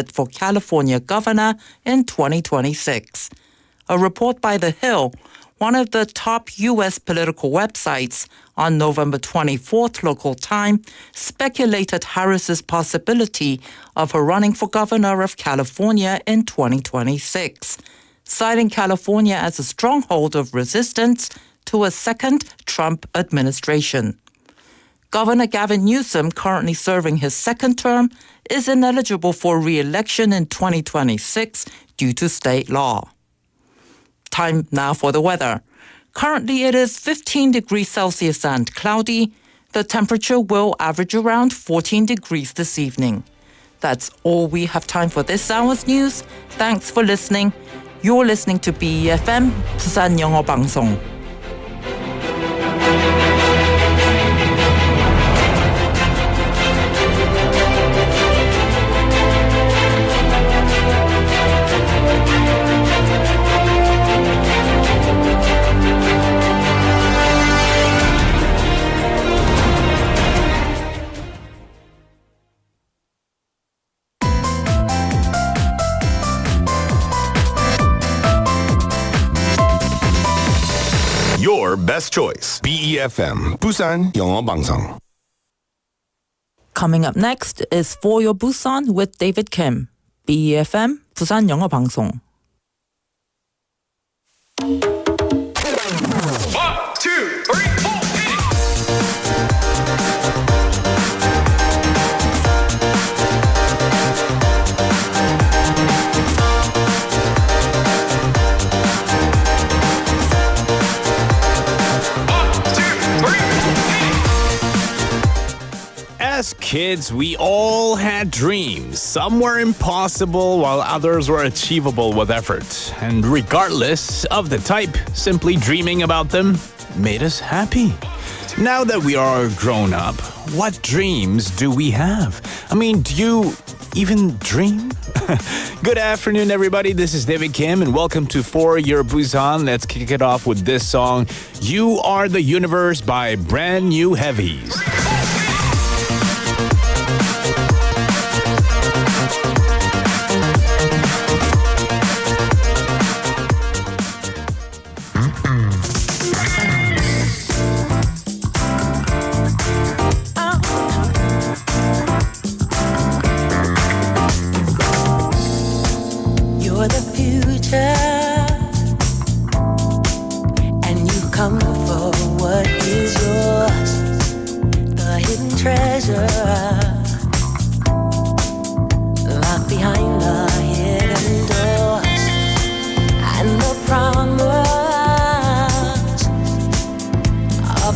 for California governor in 2026. A report by The Hill, one of the top U.S. political websites, on November 24th local time, speculated Harris's possibility of her running for governor of California in 2026, citing California as a stronghold of resistance to a second Trump administration. Governor Gavin Newsom, currently serving his second term, is ineligible for re-election in 2026 due to state law. Time now for the weather. Currently it is 15 degrees Celsius and cloudy. The temperature will average around 14 degrees this evening. That's all we have time for this hour's news. Thanks for listening. You're listening to BEFM, 부산영어방송. Your best choice. BEFM, 부산영어방송. Coming up next is For Your Busan with David Kim. BEFM, 부산영어방송. 1, 2, 3, 4. As kids, we all had dreams. Some were impossible, while others were achievable with effort. And regardless of the type, simply dreaming about them made us happy. Now that we are grown up, what dreams do we have? I mean, do you even dream? Good afternoon, everybody. This is David Kim, and welcome to For Your Busan. Let's kick it off with this song, You Are the Universe by Brand New Heavies.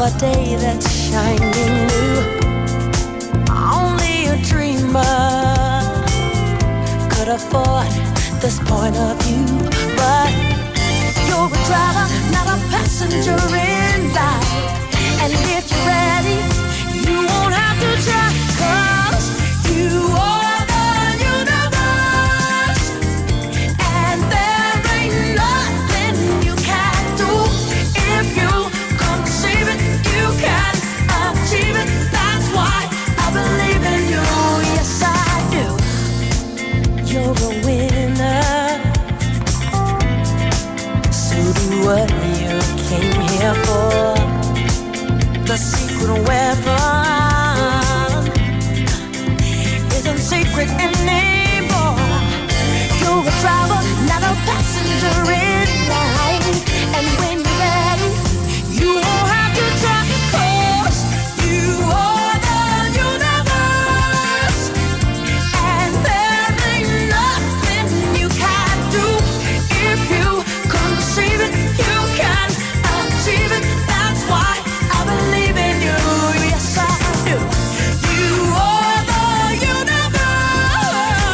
A day that's shining new. Only a dreamer could afford this point of view. But you're a driver, not a passenger in life. And if you're ready, you won't have to try, 'cause you are the universe. And there ain't nothing you can do if you conceive it. You can achieve it. That's why I believe in you. Yes, I do. You're a winner. So do what you came here for. The secret weapon isn't secret anymore. You're a driver, not a passenger in life. And when you're ready, you won't have to try, 'cause you are the universe. And there ain't nothing you can do if you conceive it. You can achieve it. That's why I believe in you. Yes, I do. You are the universe.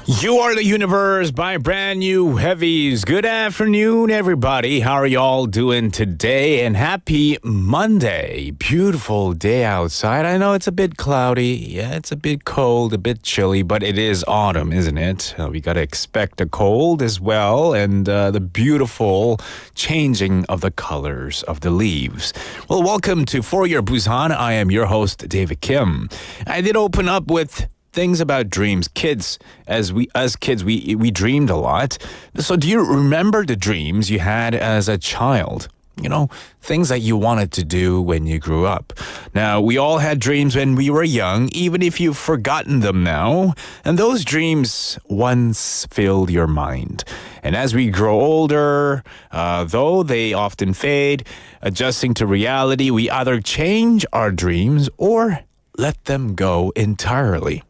You Are the Universe by Brand New Heavies. Good afternoon, everybody. How are y'all doing today? And happy Monday. Beautiful day outside. I know it's a bit cloudy. Yeah, it's a bit cold, a bit chilly, but it is autumn, isn't it? We got to expect a cold as well and the beautiful changing of the colors of the leaves. Well, welcome to For Your Busan. I am your host, David Kim. I did open up with things about dreams. Kids, as kids, we dreamed a lot. So do you remember the dreams you had as a child? You know, things that you wanted to do when you grew up. Now, we all had dreams when we were young, even if you've forgotten them now. And those dreams once filled your mind. And as we grow older, though they often fade, adjusting to reality, we either change our dreams or let them go entirely.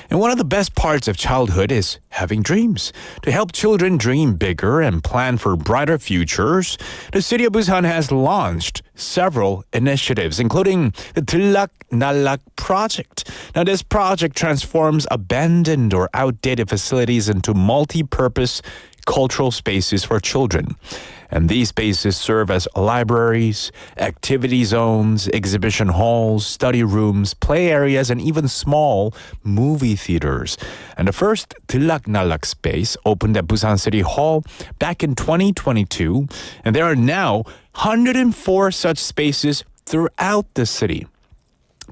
And one of the best parts of childhood is having dreams. To help children dream bigger and plan for brighter futures, the city of Busan has launched several initiatives, including the 들락날락 project. Now, this project transforms abandoned or outdated facilities into multi-purpose cultural spaces for children. And these spaces serve as libraries, activity zones, exhibition halls, study rooms, play areas, and even small movie theaters. And the first 들락날락 space opened at Busan City Hall back in 2022. And there are now 104 such spaces throughout the city.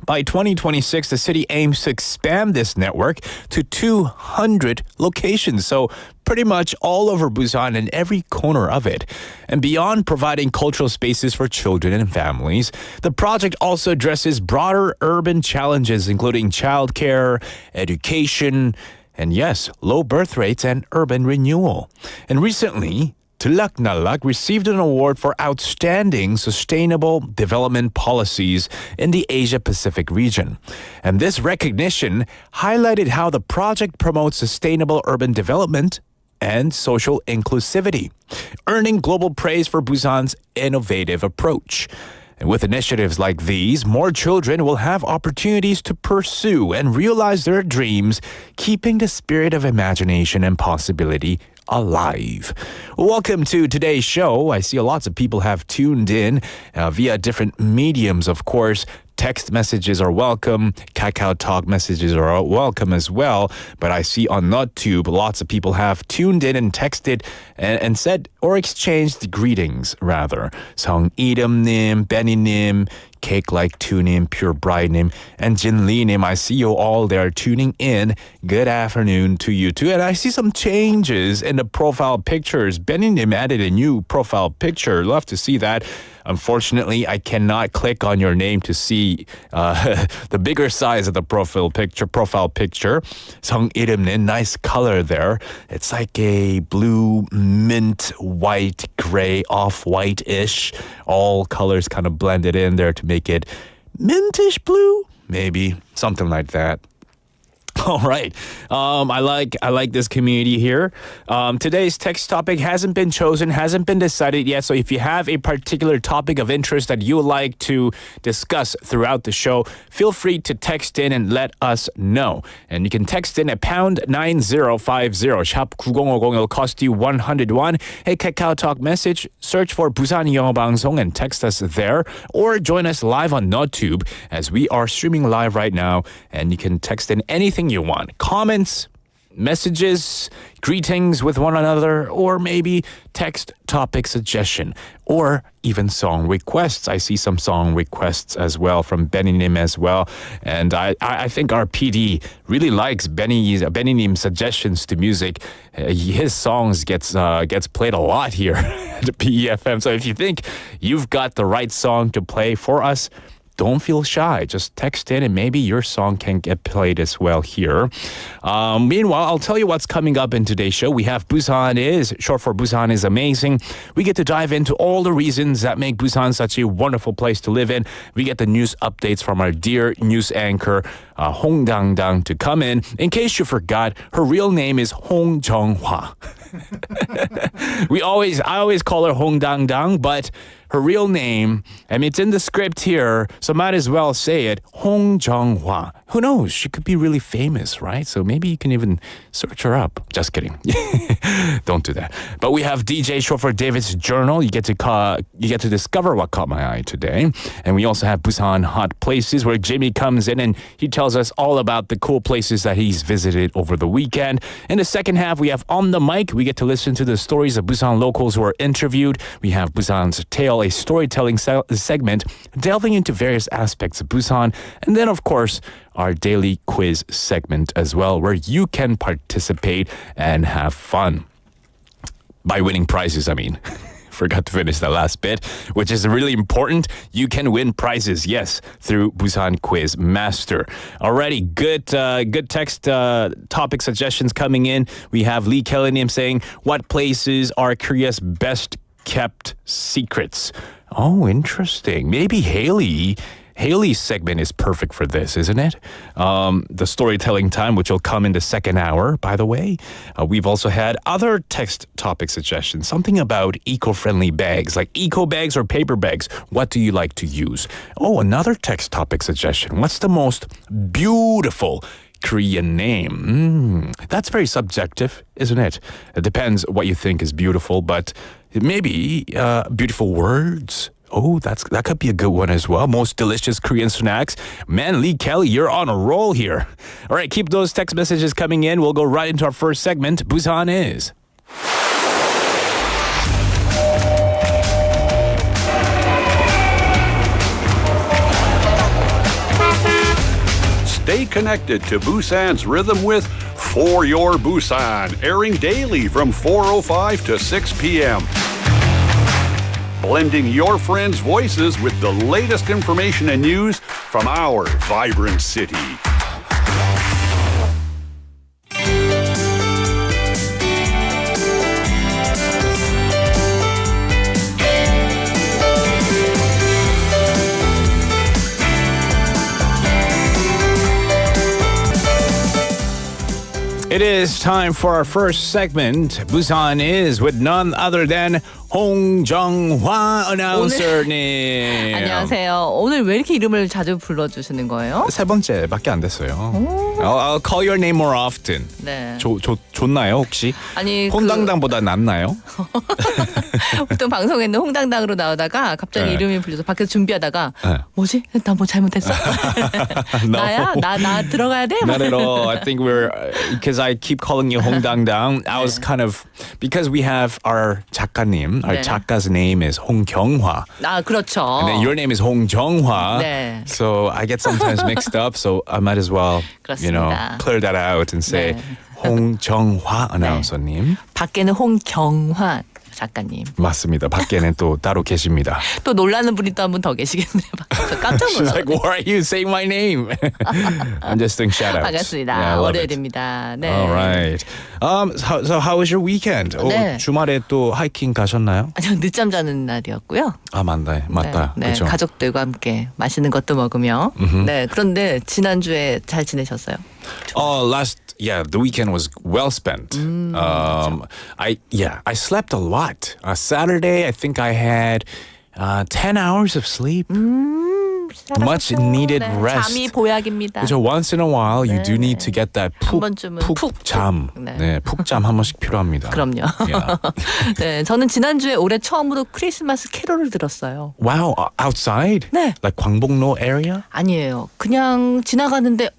By 2026, the city aims to expand this network to 200 locations. So pretty much all over Busan and every corner of it. And beyond providing cultural spaces for children and families, the project also addresses broader urban challenges, including childcare, education, and yes, low birth rates and urban renewal. And recently, 들락날락 received an award for outstanding sustainable development policies in the Asia-Pacific region. And this recognition highlighted how the project promotes sustainable urban development and social inclusivity, earning global praise for Busan's innovative approach. And with initiatives like these, more children will have opportunities to pursue and realize their dreams, keeping the spirit of imagination and possibility alive. Welcome to today's show. I see lots of people have tuned in via different mediums, of course. Text messages are welcome. Kakao Talk messages are welcome as well. But I see on NotTube, lots of people have tuned in and texted and said or exchanged greetings, rather. 성이름님, Benny님, Cake Like Tunim, Pure Bride님, and Jinlinim. I see you all there tuning in. Good afternoon to you too. And I see some changes in the profile pictures. Bennynim added a new profile picture. Love to see that. Unfortunately, I cannot click on your name to see the bigger size of the profile picture. 성이름님, nice color there. It's like a blue, mint, white, gray, off-white-ish. All colors kind of blended in there to make it mintish blue, maybe something like that. All right. I like this community here. Today's text topic hasn't been chosen, hasn't been decided yet. So if you have a particular topic of interest that you would like to discuss throughout the show, feel free to text in and let us know. And you can text in at pound 9050, shop 9050. It'll cost you 101. Hey, Kakao Talk message, search for 부산영어방송 and text us there. Or join us live on NotTube as we are streaming live right now. And you can text in anything you want. Comments, messages, greetings with one another, or maybe text topic suggestion, or even song requests. I see some song requests as well from Bennynim as well. And I think our PD really likes Bennynim's suggestions to music. His songs gets played a lot here at the PEFM. So if you think you've got the right song to play for us, don't feel shy. Just text in and maybe your song can get played as well here. Meanwhile, I'll tell you what's coming up in today's show. We have Busan Is, short for Busan Is Amazing. We get to dive into all the reasons that make Busan such a wonderful place to live in. We get the news updates from our dear news anchor, Hong Dang Dang, to come in. In case you forgot, her real name is Hong Jung-hwa. I always call her Hong Dang Dang, but her real name, and it's in the script here, so might as well say it, Hong Jung-hwa. Who knows? She could be really famous, right? So maybe you can even search her up. Just kidding. Don't do that. But we have DJ short for David's Journal. You get to discover what caught my eye today. And we also have Busan Hot Places, where Jimmy comes in and he tells us all about the cool places that he's visited over the weekend. In the second half, we have On the Mic. We get to listen to the stories of Busan locals who are interviewed. We have Busan's Tale, a storytelling segment delving into various aspects of Busan. And then, of course, our daily quiz segment as well, where you can participate and have fun. By winning prizes, I mean. Forgot to finish that last bit, which is really important. You can win prizes, yes, through Busan Quiz Master. Alrighty, good text topic suggestions coming in. We have Lee Kellynim saying, what places are Korea's best kept secrets? Oh, interesting. Maybe Haley's segment is perfect for this, isn't it? The storytelling time, which will come in the second hour, by the way. We've also had other text topic suggestions, something about eco-friendly bags, like eco bags or paper bags. What do you like to use? Oh, another text topic suggestion. What's the most beautiful Korean name? That's very subjective, isn't it? It depends what you think is beautiful, but maybe beautiful words. Oh, that could be a good one as well. Most delicious Korean snacks. Man, Lee Kelly, you're on a roll here. All right, keep those text messages coming in. We'll go right into our first segment, Busan Is. Stay connected to Busan's rhythm with For Your Busan, airing daily from 4:05 to 6 p.m. Blending your friends' voices with the latest information and news from our vibrant city. It is time for our first segment, Busan Is, with none other than Hong Jung-hwa 아나운서님. 안녕하세요. 오늘 왜 이렇게 이름을 자주 불러주시는 거예요? 세 번째밖에 안 됐어요. I'll call your name more often. 네. 좋나요 혹시? 아니 홍당당보다 낫나요? 보통 방송에는 홍당당으로 나오다가 갑자기 네. 이름이 불려서 밖에서 준비하다가 네. 뭐지? 나 뭐 잘못했어? No. 나야? 나 들어가야 돼? Not at all. I think because I keep calling you 홍당당. I was kind of, because we have our 작가님, our 네. 작가's name is 홍경화. 아, 그렇죠. And then your name is 홍정화. 네. So I get sometimes mixed up. So I might as well, 그렇습니다. clear that out and say 네. 홍정화 아나운서님. 밖에는 홍경화 작가님. 맞습니다. 밖에는 또 따로 계십니다. 또 놀라는 분이 또 한 분 더 계시겠네요. 밖에서 깜짝 She's 놀랐어요. like, why are you saying my name? I'm just doing shout-outs. 반갑습니다. Yeah, I love it. 월요일입니다. 네. All right. So how was your weekend? 네. 주말에 또 하이킹 가셨나요? 아니요, 늦잠 자는 날이었고요. 아, 맞다. 네, 그렇죠. 가족들과 함께 맛있는 것도 먹으며. 네, 그런데 지난주에 잘 지내셨어요? The weekend was well spent. I slept a lot. Saturday, I think I had 10 hours of sleep. Much needed rest. 잠이 보약입니다. So once in a while, you do need to get that 한 번쯤은 푹잠. 네, 푹잠 한 번씩 필요합니다. 그럼요. Yeah. 네, 저는 지난주에 올해 처음으로 크리스마스 캐롤을 들었어요. Wow, outside? 네. Like 광복로 area? 아니에요. 그냥 지나가는데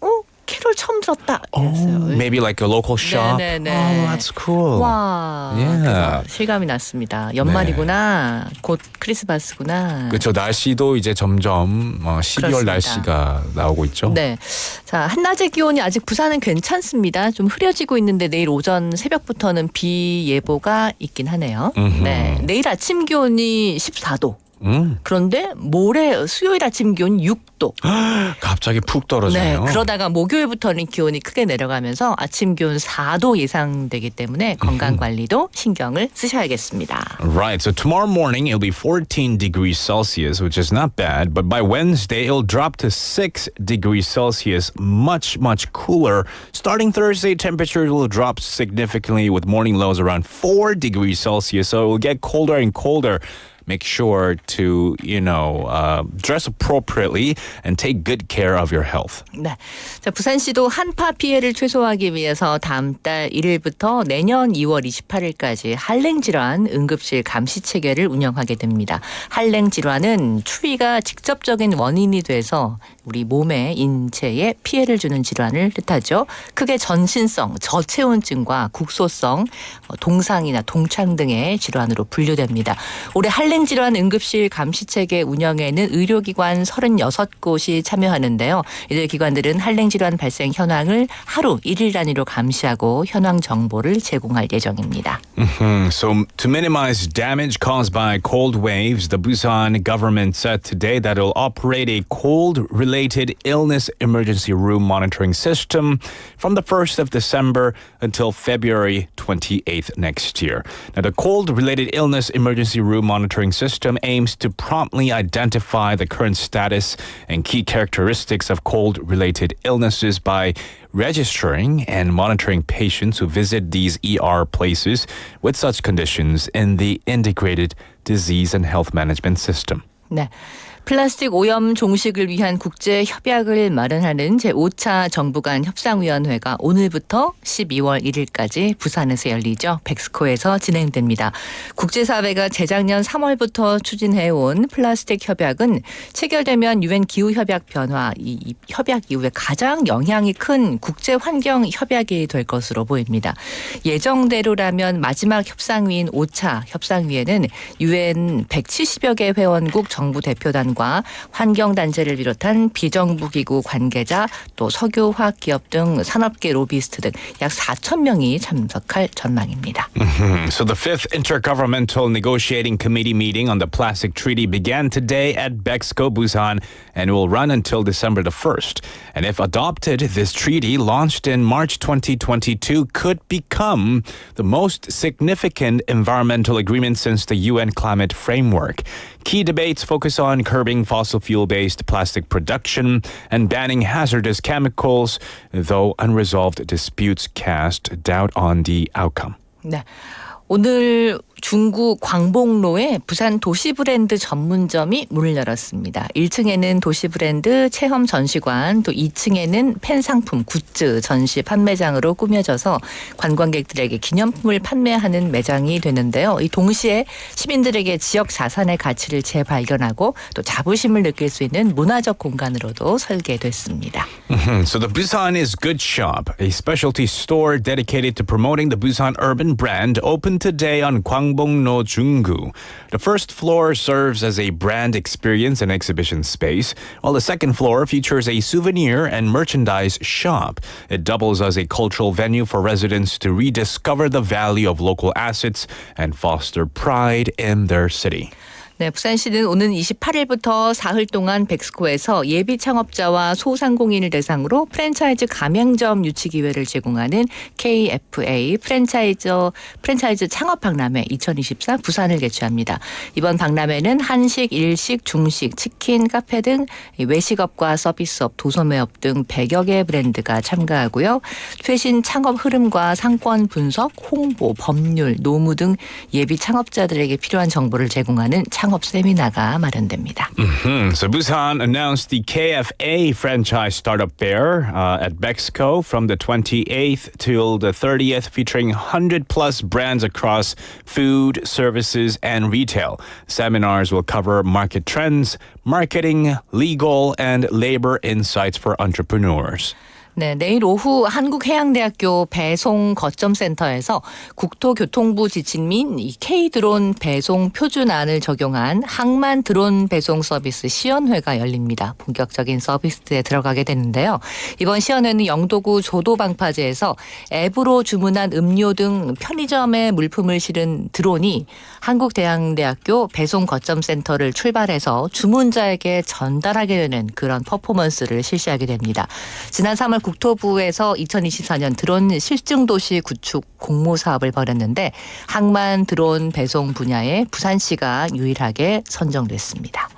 캐롤 처음 들었다. 이랬어요. Maybe like a local shop? 네네네. Oh, that's cool. 와, Yeah. 그래서 실감이 났습니다. 연말이구나. 곧 크리스마스구나. 그렇죠. 날씨도 이제 점점 12월 그렇습니다. 날씨가 나오고 있죠. 네. 자, 한낮의 기온이 아직 부산은 괜찮습니다. 좀 흐려지고 있는데 내일 오전 새벽부터는 비 예보가 있긴 하네요. 네. 내일 아침 기온이 14도. 그런데 모레 수요일 아침 기온 6도. 갑자기 푹 떨어지네요. 네, 그러다가 목요일부터는 기온이 크게 내려가면서 아침 기온 4도 예상되기 때문에 건강 관리도 신경을 쓰셔야겠습니다. Right, so tomorrow morning it'll be 14 degrees Celsius, which is not bad, but by Wednesday it'll drop to 6 degrees Celsius, much cooler. Starting Thursday, temperatures will drop significantly with morning lows around 4 degrees Celsius, so it will get colder and colder. Make sure to, dress appropriately and take good care of your health. 네, 자, 부산시도 한파 피해를 최소화하기 위해서 다음 달 1일부터 내년 2월 28일까지 한랭질환 응급실 감시 체계를 운영하게 됩니다. 한랭질환은 추위가 직접적인 원인이 돼서 우리 몸의 인체에 피해를 주는 질환을 뜻하죠. 크게 전신성, 저체온증과 국소성, 동상이나 동창 등의 질환으로 분류됩니다. 올해 한랭질환 응급실 감시체계 운영에는 의료기관 36곳이 참여하는데요. 이들 기관들은 한랭질환 발생 현황을 하루 1일 단위로 감시하고 현황 정보를 제공할 예정입니다. So to minimize damage caused by cold waves, the Busan government said today that it will operate a cold-related illness emergency room monitoring system from the 1st of December until February 28th next year. Now, the cold-related illness emergency room monitoring system aims to promptly identify the current status and key characteristics of cold-related illnesses by registering and monitoring patients who visit these ER places with such conditions in the Integrated Disease and Health Management System. 네. 플라스틱 오염 종식을 위한 국제 협약을 마련하는 제5차 정부 간 협상위원회가 오늘부터 12월 1일까지 부산에서 열리죠. 백스코에서 진행됩니다. 국제사회가 재작년 3월부터 추진해온 플라스틱 협약은 체결되면 유엔 기후협약 변화, 이 협약 이후에 가장 영향이 큰 국제환경 협약이 될 것으로 보입니다. 예정대로라면 마지막 협상위인 5차 협상위에는 유엔 170여 개 회원국 정부 대표단 과 환경단체를 비롯한 비정부기구 관계자 또 석유화학기업 등 산업계 로비스트 등 약 4천 명이 참석할 전망입니다. So the fifth Intergovernmental Negotiating Committee meeting on the Plastic Treaty began today at Bexco, Busan, and will run until December the 1st. And if adopted, this treaty, launched in March 2022, could become the most significant environmental agreement since the UN Climate Framework. Key debates focus on curbing fossil fuel-based plastic production and banning hazardous chemicals, though unresolved disputes cast doubt on the outcome. 네. 오늘 중구 광복로에 부산 도시브랜드 전문점이 문을 열었습니다. 1층에는 도시브랜드 체험 전시관, 또 2층에는 팬상품 굿즈 전시 판매장으로 꾸며져서 관광객들에게 기념품을 판매하는 매장이 되는데요. 이 동시에 시민들에게 지역 자산의 가치를 재발견하고 또 자부심을 느낄 수 있는 문화적 공간으로도 설계됐습니다. So the Busan Is Good Shop, a specialty store dedicated to promoting the Busan urban brand, opened today on Gwangbong-no Junggu. The first floor serves as a brand experience and exhibition space, while the second floor features a souvenir and merchandise shop. It doubles as a cultural venue for residents to rediscover the value of local assets and foster pride in their city. 네, 부산시는 오는 28일부터 사흘 동안 백스코에서 예비 창업자와 소상공인을 대상으로 프랜차이즈 가맹점 유치 기회를 제공하는 KFA 프랜차이즈 창업 박람회 2024 부산을 개최합니다. 이번 박람회는 한식, 일식, 중식, 치킨, 카페 등 외식업과 서비스업, 도소매업 등 100여 개 브랜드가 참가하고요. 최신 창업 흐름과 상권 분석, 홍보, 법률, 노무 등 예비 창업자들에게 필요한 정보를 제공하는 창업 세미나가 마련됩니다. So Busan announced the KFA franchise startup fair at Bexco from the 28th till the 30th, featuring 100 plus brands across food, services, and retail. Seminars will cover market trends, marketing, legal, and labor insights for entrepreneurs. 네, 내일 오후 한국해양대학교 배송 거점센터에서 국토교통부 지침 및 K드론 배송 표준안을 적용한 항만 드론 배송 서비스 시연회가 열립니다. 본격적인 서비스에 들어가게 되는데요. 이번 시연회는 영도구 조도방파제에서 앱으로 주문한 음료 등 편의점에 물품을 실은 드론이 한국해양대학교 배송 거점센터를 출발해서 주문자에게 전달하게 되는 그런 퍼포먼스를 실시하게 됩니다. 지난 3월 국토부에서 2024년 드론 실증도시 구축 공모 사업을 벌였는데 항만 드론 배송 분야에 부산시가 유일하게 선정됐습니다.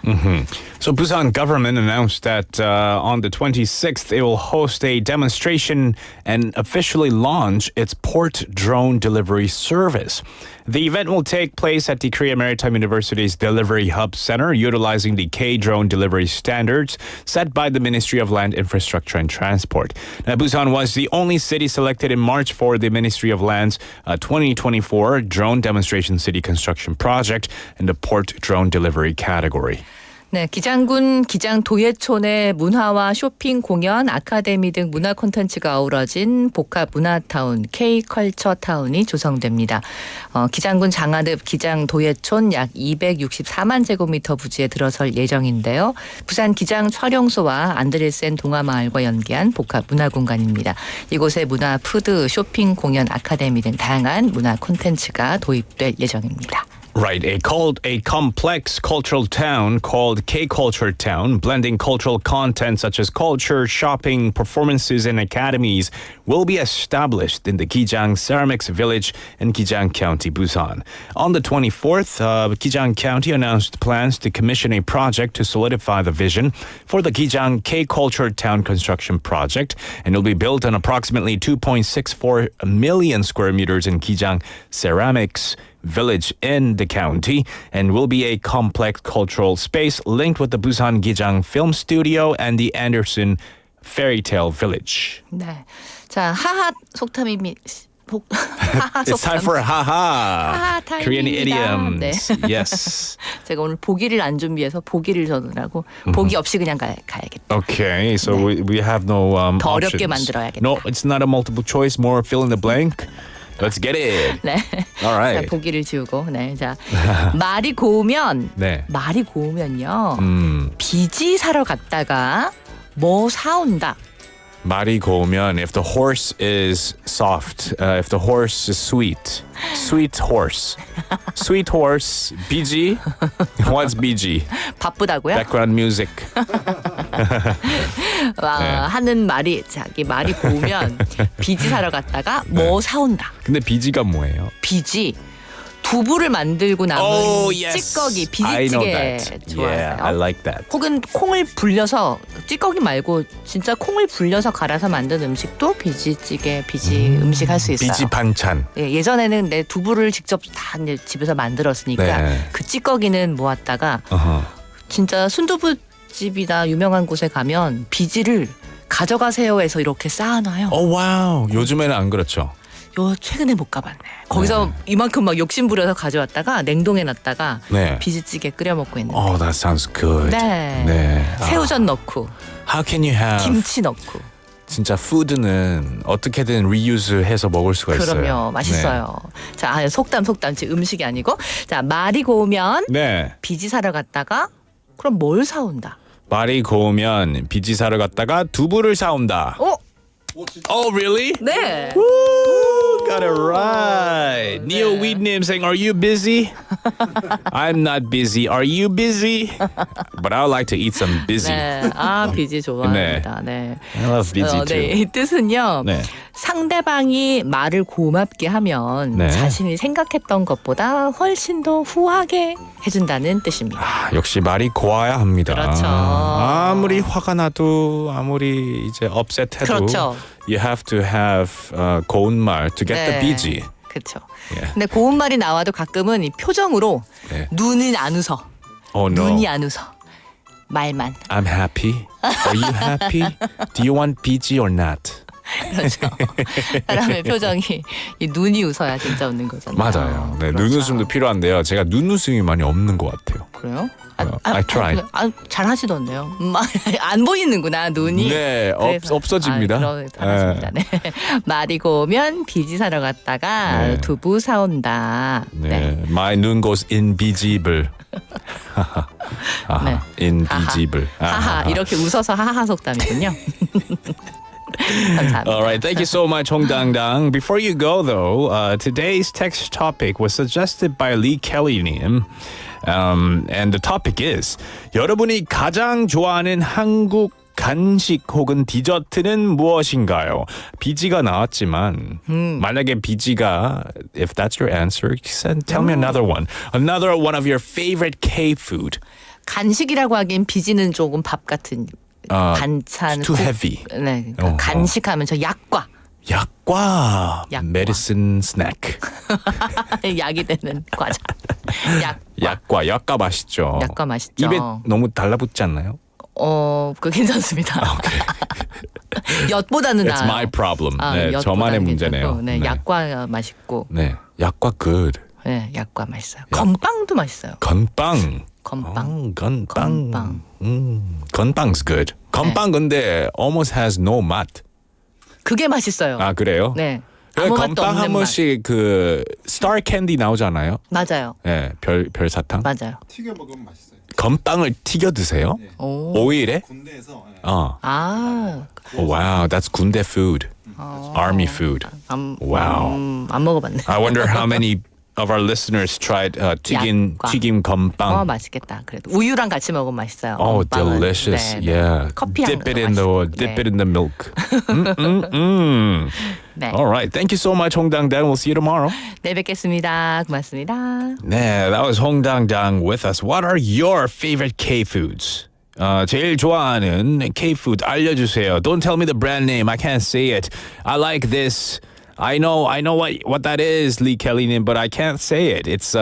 So Busan government announced that on the 26th it will host a demonstration and officially launch its port drone delivery service. The event will take place at the Korea Maritime University's Delivery Hub Center, utilizing the K-drone delivery standards set by the Ministry of Land Infrastructure and Transport. Now, Busan was the only city selected in March for the Ministry of Land's 2024 Drone Demonstration City Construction Project in the Port Drone Delivery category. 네, 기장군 기장도예촌의 문화와 쇼핑, 공연, 아카데미 등 문화 콘텐츠가 어우러진 복합 문화타운 K컬처타운이 조성됩니다. 기장군 장하읍 기장도예촌 약 264만 제곱미터 부지에 들어설 예정인데요. 부산 기장 촬영소와 안드레센 동화마을과 연계한 복합 문화공간입니다. 이곳에 문화, 푸드, 쇼핑, 공연, 아카데미 등 다양한 문화 콘텐츠가 도입될 예정입니다. Right, a complex cultural town called K-Culture Town, blending cultural content such as culture, shopping, performances, and academies, will be established in the Gijang Ceramics Village in Gijang County, Busan. On the 24th, Gijang County announced plans to commission a project to solidify the vision for the Gijang K-Culture Town construction project, and it will be built on approximately 2.64 million square meters in Gijang Ceramics Village in the county, and will be a complex cultural space linked with the Busan Gijang Film Studio and the Anderson Fairy Tale Village. 네, 자 하하 속담입니다. 하하 It's time for haha. 하하 Korean 타임입니다. idioms. 네. Yes. 제가 오늘 보기를 안 준비해서 보기를 전하고 보기 없이 그냥 가야겠다. Okay, so we have no 더 options. 어렵게 만들어야겠다. No, it's not a multiple choice. More fill in the blank. Let's get it. 네. All right. 자, 보기를 지우고. 네. 자, 말이 고우면 네. 말이 고우면요. 비지 사러 갔다가 뭐 사온다. 말이 고우면 if the horse is soft, if the horse is sweet, sweet horse, BG. What's BG? 바쁘다고요? Background music. 하는 말이 자기 말이 고우면 비지 사러 갔다가 뭐 사온다. 근데 BG가 뭐예요? 비지. 두부를 만들고 남은 yes. 찌꺼기 I know 비지찌개 that. 좋아하세요? Yeah, I like that. 혹은 콩을 불려서 찌꺼기 말고 진짜 콩을 불려서 갈아서 만든 음식도 비지찌개, 비지 음식 할 수 있어요. BG 반찬. 예, 예전에는 내 두부를 직접 다 이제 집에서 만들었으니까 네. 그 찌꺼기는 모았다가 진짜 순두부집이나 유명한 곳에 가면 비지를 가져가세요 해서 이렇게 쌓아놔요. 와우. 요즘에는 안 그렇죠. 요 최근에 못 가봤네. 거기서 이만큼 막 욕심 부려서 가져왔다가 냉동해 놨다가 네. 비지찌개 끓여 먹고 있는데. Oh, that sounds good. 네. 네. 새우젓 넣고 How can you have 김치 넣고. 진짜 푸드는 어떻게든 리유즈해서 먹을 수가 있어요. 그럼요. 맛있어요. 자, 속담 지금 음식이 아니고. 자, 말이 고우면 네. 비지 사러 갔다가 그럼 뭘 사온다? 말이 고우면 비지 사러 갔다가 두부를 사온다. Oh, really? 네. Woo, got it right. Neo Weednim saying, "Are you busy?" I'm not busy. Are you busy? But I would like to eat some busy. 네. 비지 좋아합니다. 네. I love busy too. 네. 이 뜻은요. 네. 상대방이 말을 고맙게 하면 네. 자신이 생각했던 것보다 훨씬 더 후하게 해준다는 뜻입니다. 역시 말이 고와야 합니다. 그렇죠. 아무리 화가 나도 아무리 이제 upset해도 그렇죠. you have to have 고운 말 to get the BG. 그렇죠. Yeah. 근데 고운 말이 나와도 가끔은 이 표정으로 네. 눈은 안 웃어. Oh no. 눈이 안 웃어. 말만. I'm happy. Are you happy? Do you want BG or not? 그렇죠. 사람의 표정이 이 눈이 웃어야 진짜 웃는 거잖아요. 맞아요. 네, 그렇죠. 눈웃음도 필요한데요. 제가 눈웃음이 많이 없는 것 같아요. 그래요? I try. 잘 하시던데요. 안 보이는구나 눈이. 네, 그래서- 없어집니다. 잘하십니다. 네. 말이고 오면 비지 사러 갔다가 네. 두부 사온다. 네. My 눈 goes invisible. 아하, 네. invisible. 하하 이렇게 웃어서 하하 속담이군요. 감사합니다. All right, thank you so much, Hong Dang Dang. Before you go, though, today's text topic was suggested by Lee Kelly-님. And the topic is 여러분이 가장 좋아하는 한국 간식 혹은 디저트는 무엇인가요? 비지가 나왔지만 만약에 비지가 if that's your answer, tell me another one. Another one of your favorite K-food. 간식이라고 하기엔 비지는 조금 밥 같은 반찬. Too heavy. 네, 그러니까 간식하면 저 약과. 약과. 약과. Medicine snack. 약이 되는 과자. 약과 맛있죠. 약과 맛있죠. 입에 너무 달라붙지 않나요? 그거 괜찮습니다. 엿보다는 It's 나아요. my problem. 네, 엿보다는 저만의 문제네요. 괜찮고, 네, 약과 맛있고. 네, 약과 good. 네, 약과 맛있어요. 건빵도 맛있어요. 건빵. 건빵. 건빵. 건빵's good. 건빵 근데 almost has no 맛. 그게 맛있어요. 아 그래요? 네. 아무 맛도 건빵 한 없는 맛. 번씩 그 스타 캔디 나오잖아요. 맞아요. 네, 별 사탕. 맞아요. 튀겨 먹으면 맛있어요. 건빵을 튀겨 드세요? 오. 오일에? 군대에서 아. Wow, that's 군대 food. Army food. Wow. 안 먹어봤네. I wonder how many of our listeners tried 약과. 튀김 건빵. 맛있겠다. 그래도 우유랑 같이 먹으면 맛있어요. Oh, 건빵은. delicious. 네, 네. Yeah. 커피랑 Dip it in the milk. 네. All right. Thank you so much, Hong Dang Dang. We'll see you tomorrow. 네, 뵙겠습니다. 고맙습니다. 네, that was Hong Dang Dang with us. What are your favorite K-foods? 제일 좋아하는 K-food 알려주세요. Don't tell me the brand name. I can't say it. I like this. I know what that is, Lee Kelly, but I can't say it. It's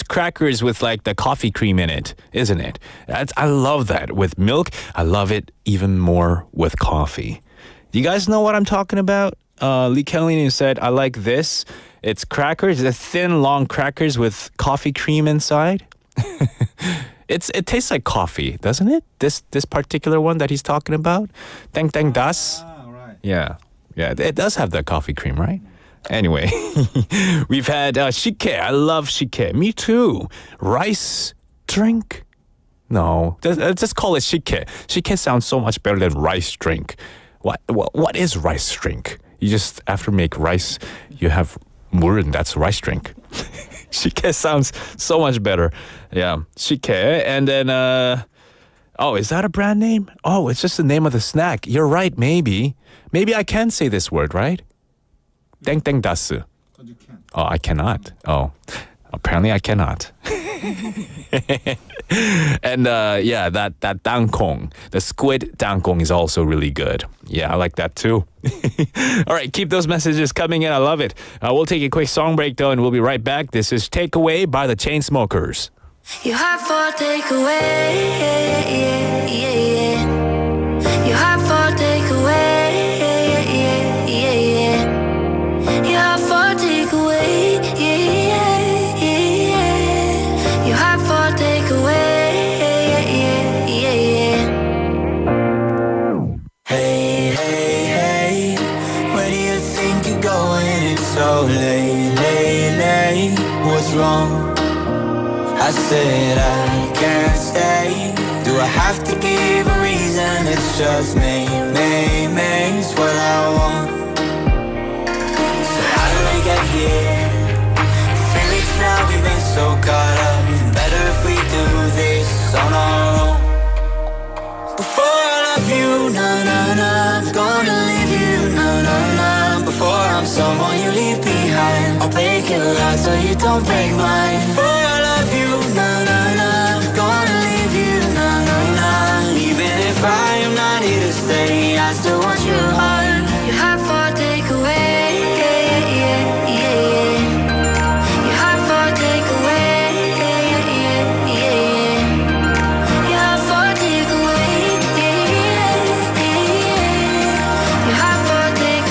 crackers with like the coffee cream in it, isn't it? I love that with milk. I love it even more with coffee. Do you guys know what I'm talking about? Lee Kelly said, I like this. It's crackers, the thin, long crackers with coffee cream inside. It tastes like coffee, doesn't it? This particular one that he's talking about? Tang Tang Das? right. Yeah, it does have that coffee cream, right? Anyway, we've had shike. I love shike. Me too. Rice drink? No, just call it shike. Shike sounds so much better than rice drink. What is rice drink? You just, after make rice, you have 물, and that's rice drink. Shike sounds so much better. Yeah, shike. And then, is that a brand name? Oh, it's just the name of the snack. You're right, maybe. Maybe I can say this word, right? 땡땡 다스. You can. Oh, I cannot. Oh, apparently I cannot. And that dangkong, the squid dangkong is also really good. Yeah, I like that too. All right, keep those messages coming in. I love it. We'll take a quick song break though, and we'll be right back. This is Takeaway by the Chainsmokers. You have for takeaway, You have for takeaway, You have for takeaway, You have for takeaway, Hey, hey, hey, where do you think you're going? It's so late, late, late. What's wrong? I said I can't stay. Do I have to give a reason? It's just me, it's what I want. So how did we get here? 3 weeks now we've been so caught up. Better if we do this on our own. Before I love you, na-na-na, gonna leave you, na-na-na. Before I'm someone you leave behind, I'll break your heart so you don't break mine. Before I love you, na-na-na, gonna leave you, na-na-na. Even if I am not here to stay, I still want your heart. You have for takeaway, You have for takeaway, You have for takeaway, You have for takeaway.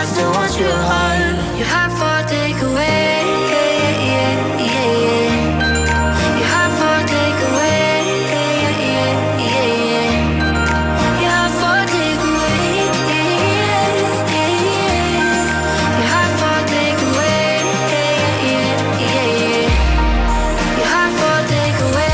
I still want your heart. Your heart for takeaway. Your heart for takeaway. Your heart for takeaway. Your heart for takeaway. Your heart for takeaway.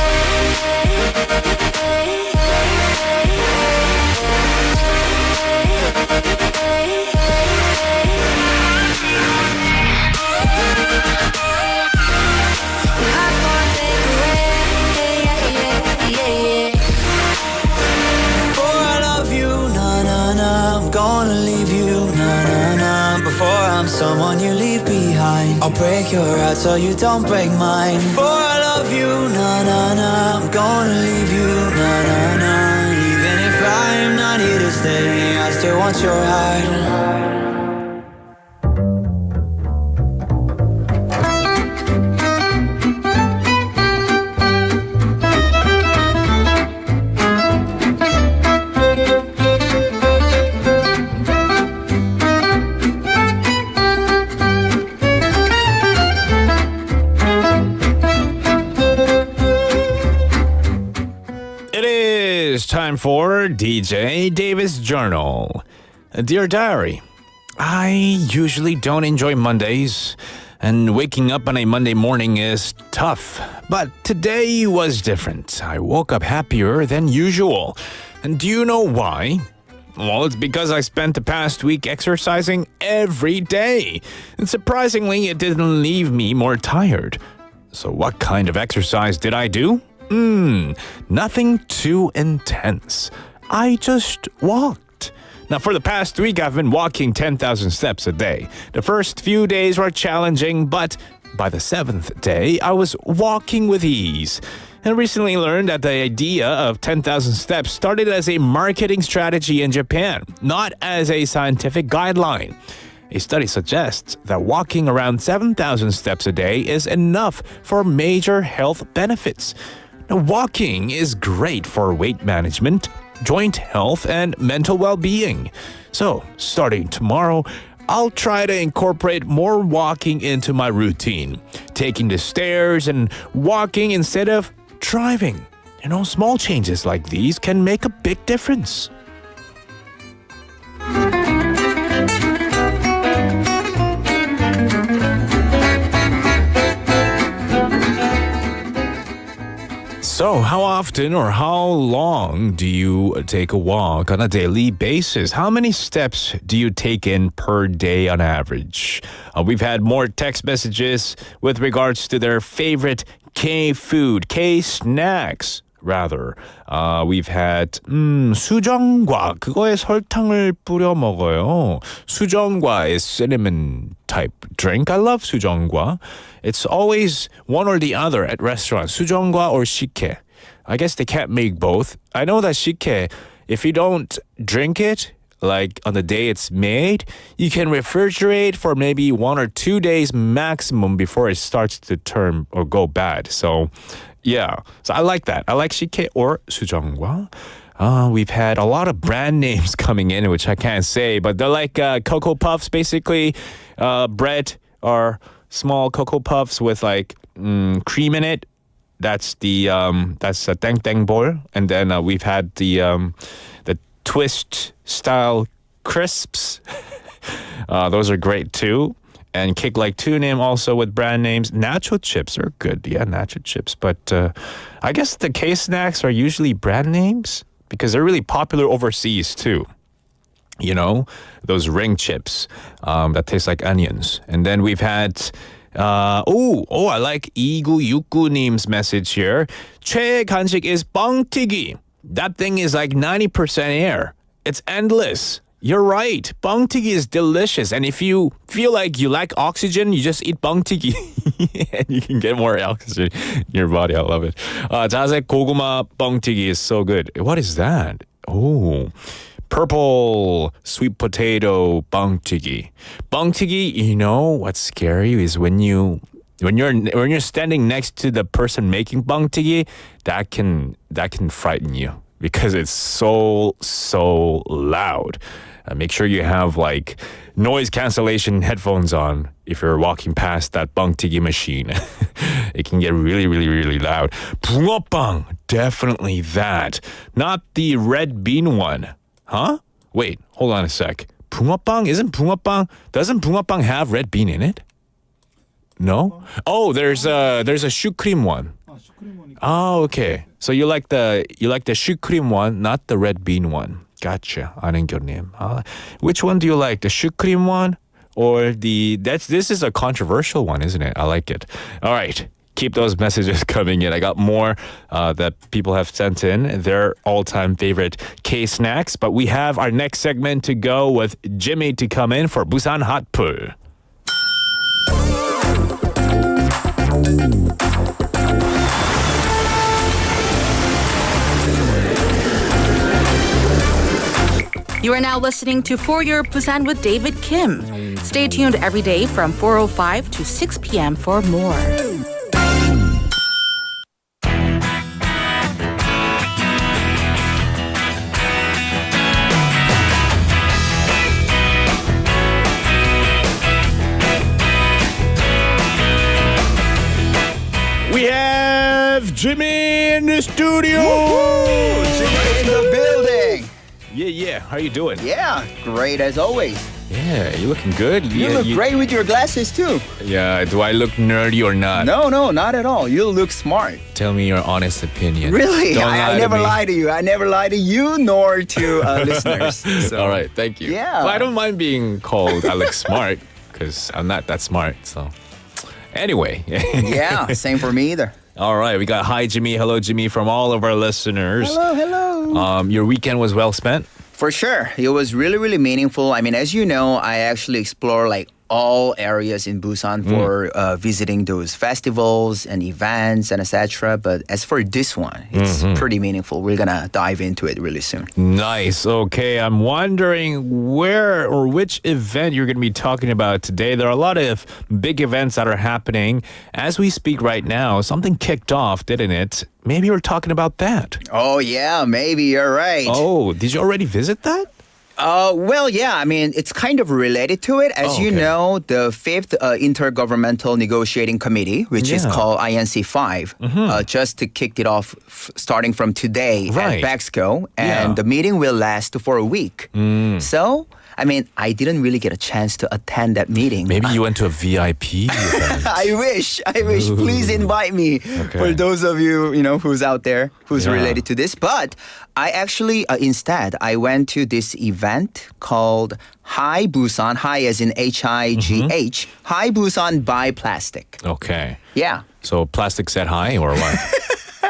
Before I love you, na na na, I'm gonna leave you, na na na. Before I'm someone you leave behind, I'll break your heart so you don't break mine. Before I love you, na na na, I'm gonna leave you, na na na. Even if I'm not here to stay, I still want your heart. It is time for DJ Davis Journal. Dear Diary, I usually don't enjoy Mondays, and waking up on a Monday morning is tough. But today was different. I woke up happier than usual. And do you know why? Well, it's because I spent the past week exercising every day. And surprisingly, it didn't leave me more tired. So what kind of exercise did I do? Nothing too intense. I just walked. Now, for the past week, I've been walking 10,000 steps a day. The first few days were challenging, but by the 7th day, I was walking with ease. And recently learned that the idea of 10,000 steps started as a marketing strategy in Japan, not as a scientific guideline. A study suggests that walking around 7,000 steps a day is enough for major health benefits. Now, walking is great for weight management, joint health, and mental well-being. So, starting tomorrow, I'll try to incorporate more walking into my routine, taking the stairs and walking instead of driving. You know, small changes like these can make a big difference. So, how often or how long do you take a walk on a daily basis? How many steps do you take in per day on average? We've had more text messages with regards to their favorite K-food, K-snacks. Rather, we've had 수정과 그거에 설탕을 뿌려 먹어요. 수정과 is cinnamon type drink. I love 수정과. It's always one or the other at restaurants. 수정과 or 식혜. I guess they can't make both. I know that 식혜, if you don't drink it, like on the day it's made, you can refrigerate for maybe 1 or 2 days maximum before it starts to turn or go bad. So, yeah. So I like that. I like 식혜 or 수정과. We've had a lot of brand names coming in, which I can't say, but they're like Cocoa Puffs, basically. Bread or small Cocoa Puffs with like cream in it. That's a teng teng bol. And then we've had the twist style crisps. Those are great too. And Kick Like Tunim also with brand names. Nacho chips are good. Yeah, nacho chips. But I guess the K-snacks are usually brand names because they're really popular overseas too. You know, those ring chips that taste like onions. And then we've had, I like 이구육구님's message here. 최애 간식 is 뻥튀기. That thing is like 90% air. It's endless. You're right. 뻥튀기 is delicious. And if you feel like you lack oxygen, you just eat 뻥튀기. and you can get more oxygen in your body. I love it. 자색 고구마 뻥튀기 is so good. What is that? Oh, purple sweet potato 뻥튀기. 뻥튀기, you know what's scary is when you're standing next to the person making 뻥튀기, that can frighten you because it's so loud. make sure you have like noise cancellation headphones on if you're walking past that bangtigi machine. It can get really, really, really loud. 붕어빵, definitely that. Not the red bean one. Huh? Wait, hold on a sec. 붕어빵? Doesn't 붕어빵 have red bean in it? No? Oh, there's a 슈크림 one. Oh, okay. So you like the 슈크림 one, not the red bean one. Gotcha. 안은결님. Which one do you like? The 슈크림 one or this is a controversial one, isn't it? I like it. All right. Keep those messages coming in. I got more that people have sent in, their all-time favorite K-snacks. But we have our next segment to go with Jimmy to come in for 부산핫플. You are now listening to For Your Busan with David Kim. Stay tuned every day from 4:05 to 6 p.m. for more. We have Jimmy in the studio. Jimmy in the building. Yeah. How you doing? Yeah, great as always. Yeah, you looking good. You look great with your glasses too. Yeah, do I look nerdy or not? No, not at all. You look smart. Tell me your honest opinion. Really? Don't I lie never to me. lie to you. I never lie to you nor to listeners. So. All right, thank you. Yeah. But I don't mind being called I look smart because I'm not that smart. So anyway. Yeah, same for me either. All right, we got hi Jimmy, hello Jimmy from all of our listeners. Hello. Your weekend was well spent? For sure. It was really, really meaningful. I mean, as you know, I actually explore like all areas in Busan for visiting those festivals and events and etc. But as for this one, it's pretty meaningful. We're going to dive into it really soon. Nice. Okay, I'm wondering where or which event you're going to be talking about today. There are a lot of big events that are happening. As we speak right now, something kicked off, didn't it? Maybe we're talking about that. Oh, yeah, maybe you're right. Oh, did you already visit that? Well, yeah, I mean, it's kind of related to it. As you know, the 5th Intergovernmental Negotiating Committee, which is called INC5, just to kick it off starting from today at Bexco. And the meeting will last for a week. So, I mean, I didn't really get a chance to attend that meeting. Maybe you went to a VIP event. I wish. Please invite me for those of you, who's out there, who's related to this. But I actually, instead, I went to this event called Hi Busan, Hi as in H-I-G-H, Hi Busan Buy Plastic. Okay. Yeah. So plastic said hi or what?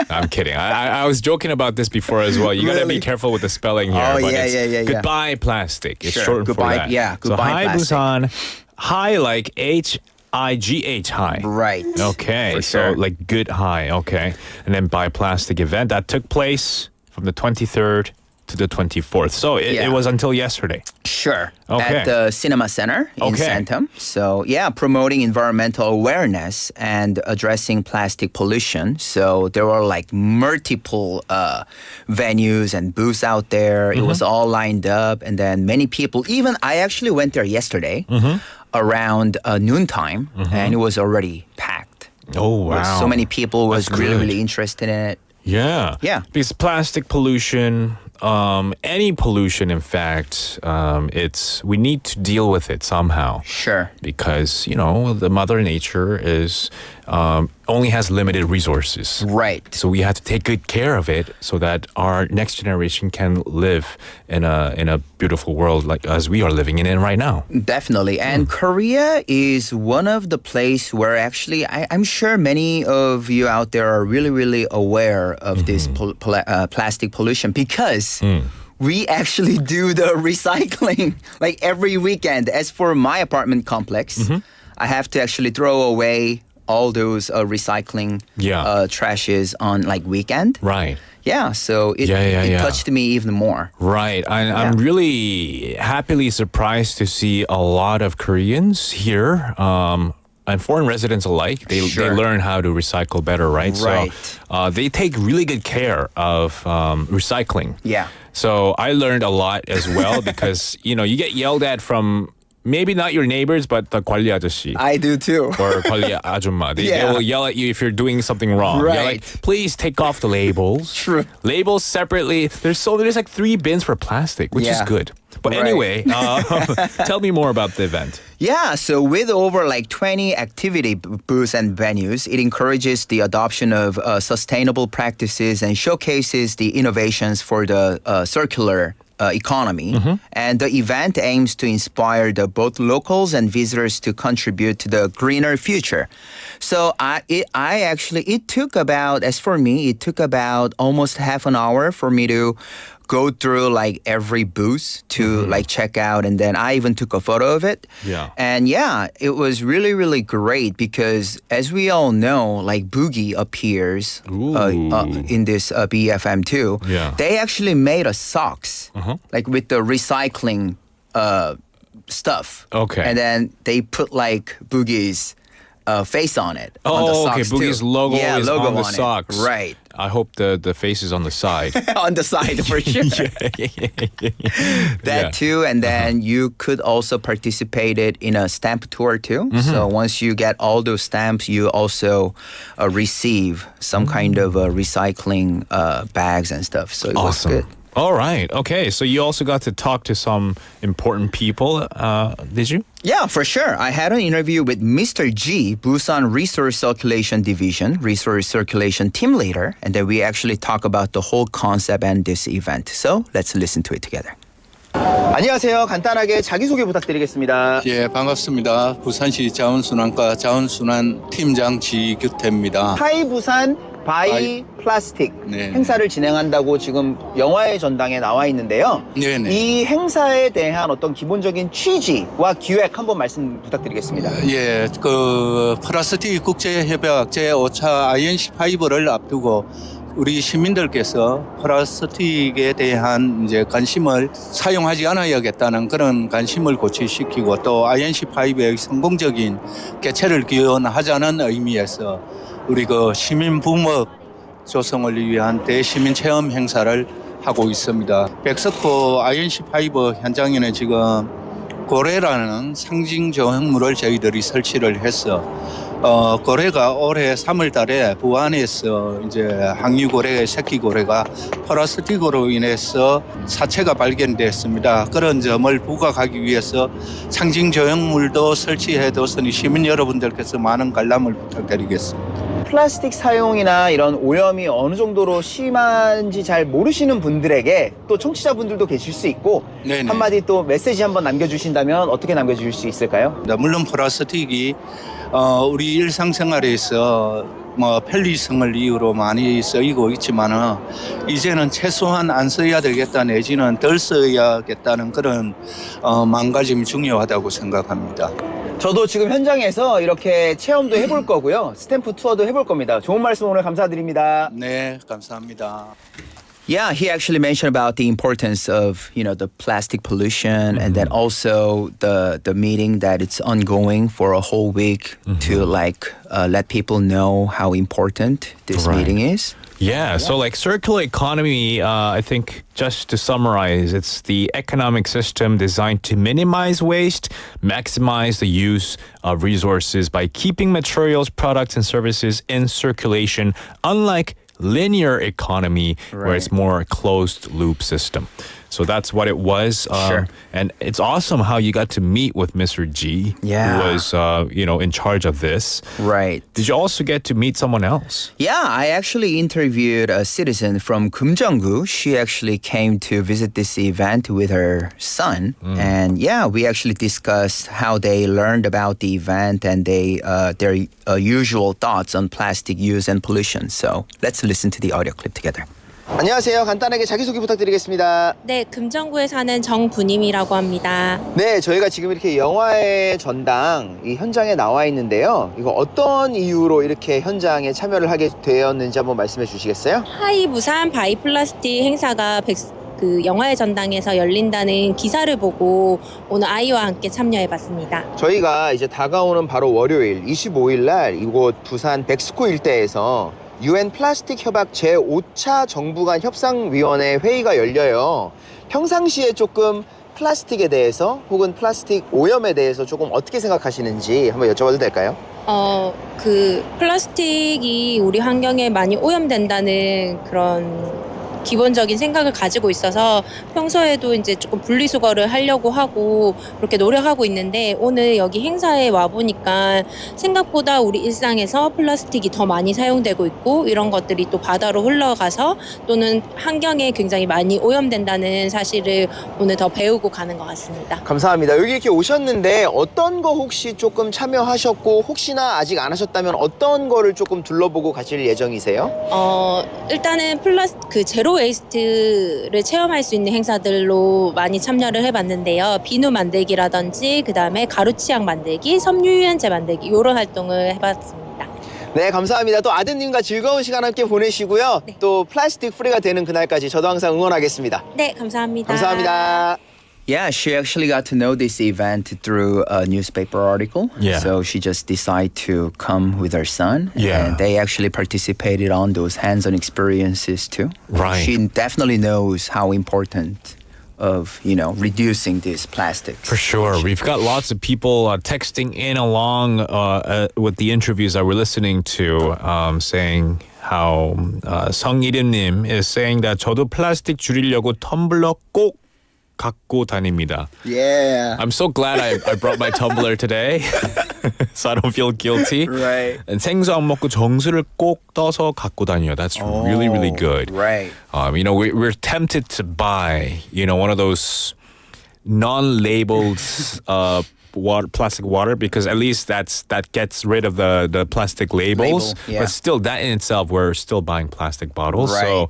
I'm kidding. I was joking about this before as well. You got to be careful with the spelling here. Oh, but yeah, it's yeah. Goodbye plastic. It's Sure. short Goodbye, for that. yeah, So goodbye hi plastic. Busan. Hi like H-I-G-H hi. Right. Okay. For So sure. like good hi. Okay. And then buy plastic event that took place from the 23rd to the 24th. So it was until yesterday. Sure. Okay. At the Cinema Center in Santam. So, yeah, promoting environmental awareness and addressing plastic pollution. So, there were like multiple venues and booths out there. It was all lined up. And then many people, even I actually went there yesterday around noontime and it was already packed. Oh, wow. So many people was That's really, good. really interested in it. Yeah. Yeah. Because plastic pollution, any pollution, in fact, we need to deal with it somehow. Sure. Because, the mother nature is only has limited resources. Right. So we have to take good care of it so that our next generation can live in a beautiful world like as we are living in it right now. Definitely. And Korea is one of the place where actually I'm sure many of you out there are really, really aware of this plastic pollution because we actually do the recycling like every weekend. As for my apartment complex, I have to actually throw away all those recycling trashes on like weekend. Right. Yeah, so it touched me even more. Right. I'm really happily surprised to see a lot of Koreans here. and foreign residents alike, they learn how to recycle better, right? Right. So they take really good care of recycling. Yeah. So I learned a lot as well because, you get yelled at from maybe not your neighbors, but the 관리 아저씨. I do too. Or 관리 아줌마. They Yeah. will yell at you if you're doing something wrong. Right. They're like, please take off the labels. True. Labels separately. There's like 3 bins for plastic, which is Yeah. good. But Right. anyway, tell me more about the event. Yeah, so with over like 20 activity booths and venues, it encourages the adoption of sustainable practices and showcases the innovations for the circular economy. And the event aims to inspire both locals and visitors to contribute to the greener future. So it took about, as for me, it took about almost half an hour for me to go through like every booth to like check out, and then I even took a photo of it. Yeah. And yeah, it was really, really great because as we all know, like Boogie appears in this BFM too. Yeah. They actually made a socks like with the recycling stuff. Okay. And then they put like Boogie's face on it. On the Oh, okay. socks Boogie's too. logo is logo on the it. socks. Right. I hope the face is on the side. On the side for sure. That too, and then you could also participate in a stamp tour too. So once you get all those stamps, you also receive some kind of recycling bags and stuff. So it was good. All right. Okay. So you also got to talk to some important people, did you? Yeah, for sure. I had an interview with Mr. G, Busan Resource Circulation Division, Resource Circulation Team Leader, and then we actually talk about the whole concept and this event. So let's listen to it together. 안녕하세요. 간단하게 자기소개 부탁드리겠습니다. 예, 반갑습니다. 부산시 자원순환과 자원순환 팀장 지규태입니다. 하이 부산 바이 플라스틱 네. 행사를 진행한다고 지금 영화의 전당에 나와 있는데요. 네네. 이 행사에 대한 어떤 기본적인 취지와 기획 한번 말씀 부탁드리겠습니다. 예, 그 플라스틱 국제협약 제5차 INC5를 앞두고 우리 시민들께서 플라스틱에 대한 이제 관심을 사용하지 않아야겠다는 그런 관심을 고취시키고 또 INC5의 성공적인 개최를 기원하자는 의미에서 우리 그 시민 붐업 조성을 위한 대시민 체험 행사를 하고 있습니다. 백석호 INC5 현장에는 지금 고래라는 상징 조형물을 저희들이 설치를 해서 고래가 올해 3월 달에 부안에서 이제 항유고래, 새끼고래가 플라스틱으로 인해서 사체가 발견됐습니다. 그런 점을 부각하기 위해서 상징 조형물도 설치해뒀으니 시민 여러분들께서 많은 관람을 부탁드리겠습니다. 플라스틱 사용이나 이런 오염이 어느 정도로 심한지 잘 모르시는 분들에게 또 청취자분들도 계실 수 있고 네네. 한마디 또 메시지 한번 남겨주신다면 어떻게 남겨주실 수 있을까요? 물론 플라스틱이 우리 일상생활에서 뭐 편리성을 이유로 많이 쓰이고 있지만은 이제는 최소한 안 써야 되겠다 내지는 덜 써야겠다는 그런 마음가짐이 중요하다고 생각합니다. 저도 지금 현장에서 이렇게 체험도 해볼 거고요. 스탬프 투어도 해볼 겁니다. 좋은 말씀 오늘 감사드립니다. 네, 감사합니다. Yeah, he actually mentioned about the importance of, the plastic pollution and then also the meeting that it's ongoing for a whole week to let people know how important this meeting is. Yeah, so like circular economy, I think just to summarize, it's the economic system designed to minimize waste, maximize the use of resources by keeping materials, products, and services in circulation, unlike linear economy where it's more closed loop system. So that's what it was. Sure. And it's awesome how you got to meet with Mr. G, Yeah. who was, in charge of this. Right. Did you also get to meet someone else? Yeah, I actually interviewed a citizen from 금정구. She actually came to visit this event with her son. And yeah, we actually discussed how they learned about the event and their usual thoughts on plastic use and pollution. So let's listen to the audio clip together. 안녕하세요. 간단하게 자기소개 부탁드리겠습니다. 네, 금정구에 사는 정부님이라고 합니다. 네, 저희가 지금 이렇게 영화의 전당 이 현장에 나와 있는데요. 이거 어떤 이유로 이렇게 현장에 참여를 하게 되었는지 한번 말씀해 주시겠어요? 하이 부산 바이 플라스틱 행사가 그 영화의 전당에서 열린다는 기사를 보고 오늘 아이와 함께 참여해봤습니다. 저희가 이제 다가오는 바로 월요일 25일 날 이곳 부산 백스코 일대에서 UN 플라스틱 협약 제5차 정부간 협상위원회 회의가 열려요. 평상시에 조금 플라스틱에 대해서 혹은 플라스틱 오염에 대해서 조금 어떻게 생각하시는지 한번 여쭤봐도 될까요? 그 플라스틱이 우리 환경에 많이 오염된다는 그런 기본적인 생각을 가지고 있어서 평소에도 이제 조금 분리수거를 하려고 하고 그렇게 노력하고 있는데 오늘 여기 행사에 와 보니까 생각보다 우리 일상에서 플라스틱이 더 많이 사용되고 있고 이런 것들이 또 바다로 흘러가서 또는 환경에 굉장히 많이 오염된다는 사실을 오늘 더 배우고 가는 것 같습니다. 감사합니다. 여기 이렇게 오셨는데 어떤 거 혹시 조금 참여하셨고 혹시나 아직 안 하셨다면 어떤 거를 조금 둘러보고 가실 예정이세요? 일단은 그 제로 웨이스트를 체험할 수 있는 행사들로 많이 참여를 해봤는데요. 비누 만들기라든지 그다음에 가루치약 만들기, 섬유유연제 만들기 이런 활동을 해봤습니다. 네, 감사합니다. 또 아드님과 즐거운 시간 함께 보내시고요. 네. 또 플라스틱 프리가 되는 그날까지 저도 항상 응원하겠습니다. 네, 감사합니다. 감사합니다. Yeah, she actually got to know this event through a newspaper article. Yeah. So she just decided to come with her son. Yeah. And they actually participated on those hands-on experiences too. Right. She definitely knows how important of, reducing these plastics. For sure. We've got lots of people texting in along with the interviews that we're listening to, saying how 성이름님 is saying that 저도 플라스틱 줄이려고 텀블러 꼭 갖고 다닙니다. Yeah. I'm so glad I brought my tumbler today, so I don't feel guilty. Right. And 생수 안 먹고 정수를 꼭 떠서 갖고 다녀요. That's really, really good. Right. We're tempted to buy, one of those non-labeled plastic water because at least that gets rid of the plastic labels. Yeah. But still, that in itself, we're still buying plastic bottles. Right. So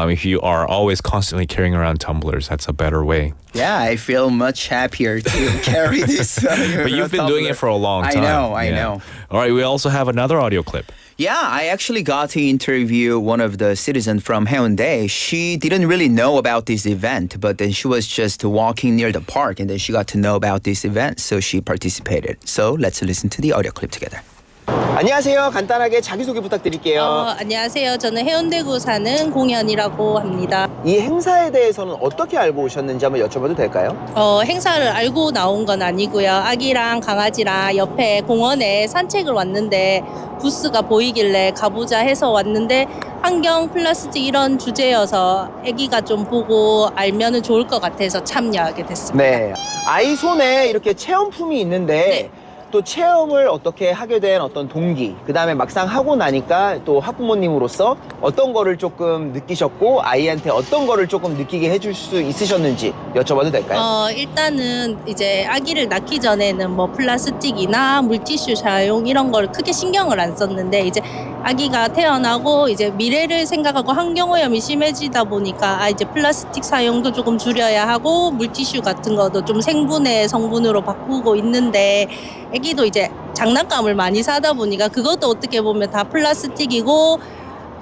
if you are always constantly carrying around tumblers, that's a better way. Yeah, I feel much happier to carry this. But you've been doing it for a long time. I know. All right, we also have another audio clip. Yeah, I actually got to interview one of the citizens from Haeundae. She didn't really know about this event, but then she was just walking near the park and then she got to know about this event, so she participated. So let's listen to the audio clip together. 안녕하세요. 간단하게 자기소개 부탁드릴게요. 안녕하세요. 저는 해운대구 사는 공연이라고 합니다. 이 행사에 대해서는 어떻게 알고 오셨는지 한번 여쭤봐도 될까요? 행사를 알고 나온 건 아니고요. 아기랑 강아지랑 옆에 공원에 산책을 왔는데 부스가 보이길래 가보자 해서 왔는데 환경 플라스틱 이런 주제여서 아기가 좀 보고 알면은 좋을 것 같아서 참여하게 됐습니다. 네. 아이 손에 이렇게 체험품이 있는데 또 체험을 어떻게 하게 된 어떤 동기, 그 다음에 막상 하고 나니까 또 학부모님으로서 어떤 거를 조금 느끼셨고 아이한테 어떤 거를 조금 느끼게 해줄 수 있으셨는지 여쭤봐도 될까요? 일단은 이제 아기를 낳기 전에는 뭐 플라스틱이나 물티슈 사용 이런 걸 크게 신경을 안 썼는데 이제 아기가 태어나고 이제 미래를 생각하고 환경오염이 심해지다 보니까 이제 플라스틱 사용도 조금 줄여야 하고 물티슈 같은 것도 좀 생분해 성분으로 바꾸고 있는데 아기도 이제 장난감을 많이 사다 보니까 그것도 어떻게 보면 다 플라스틱이고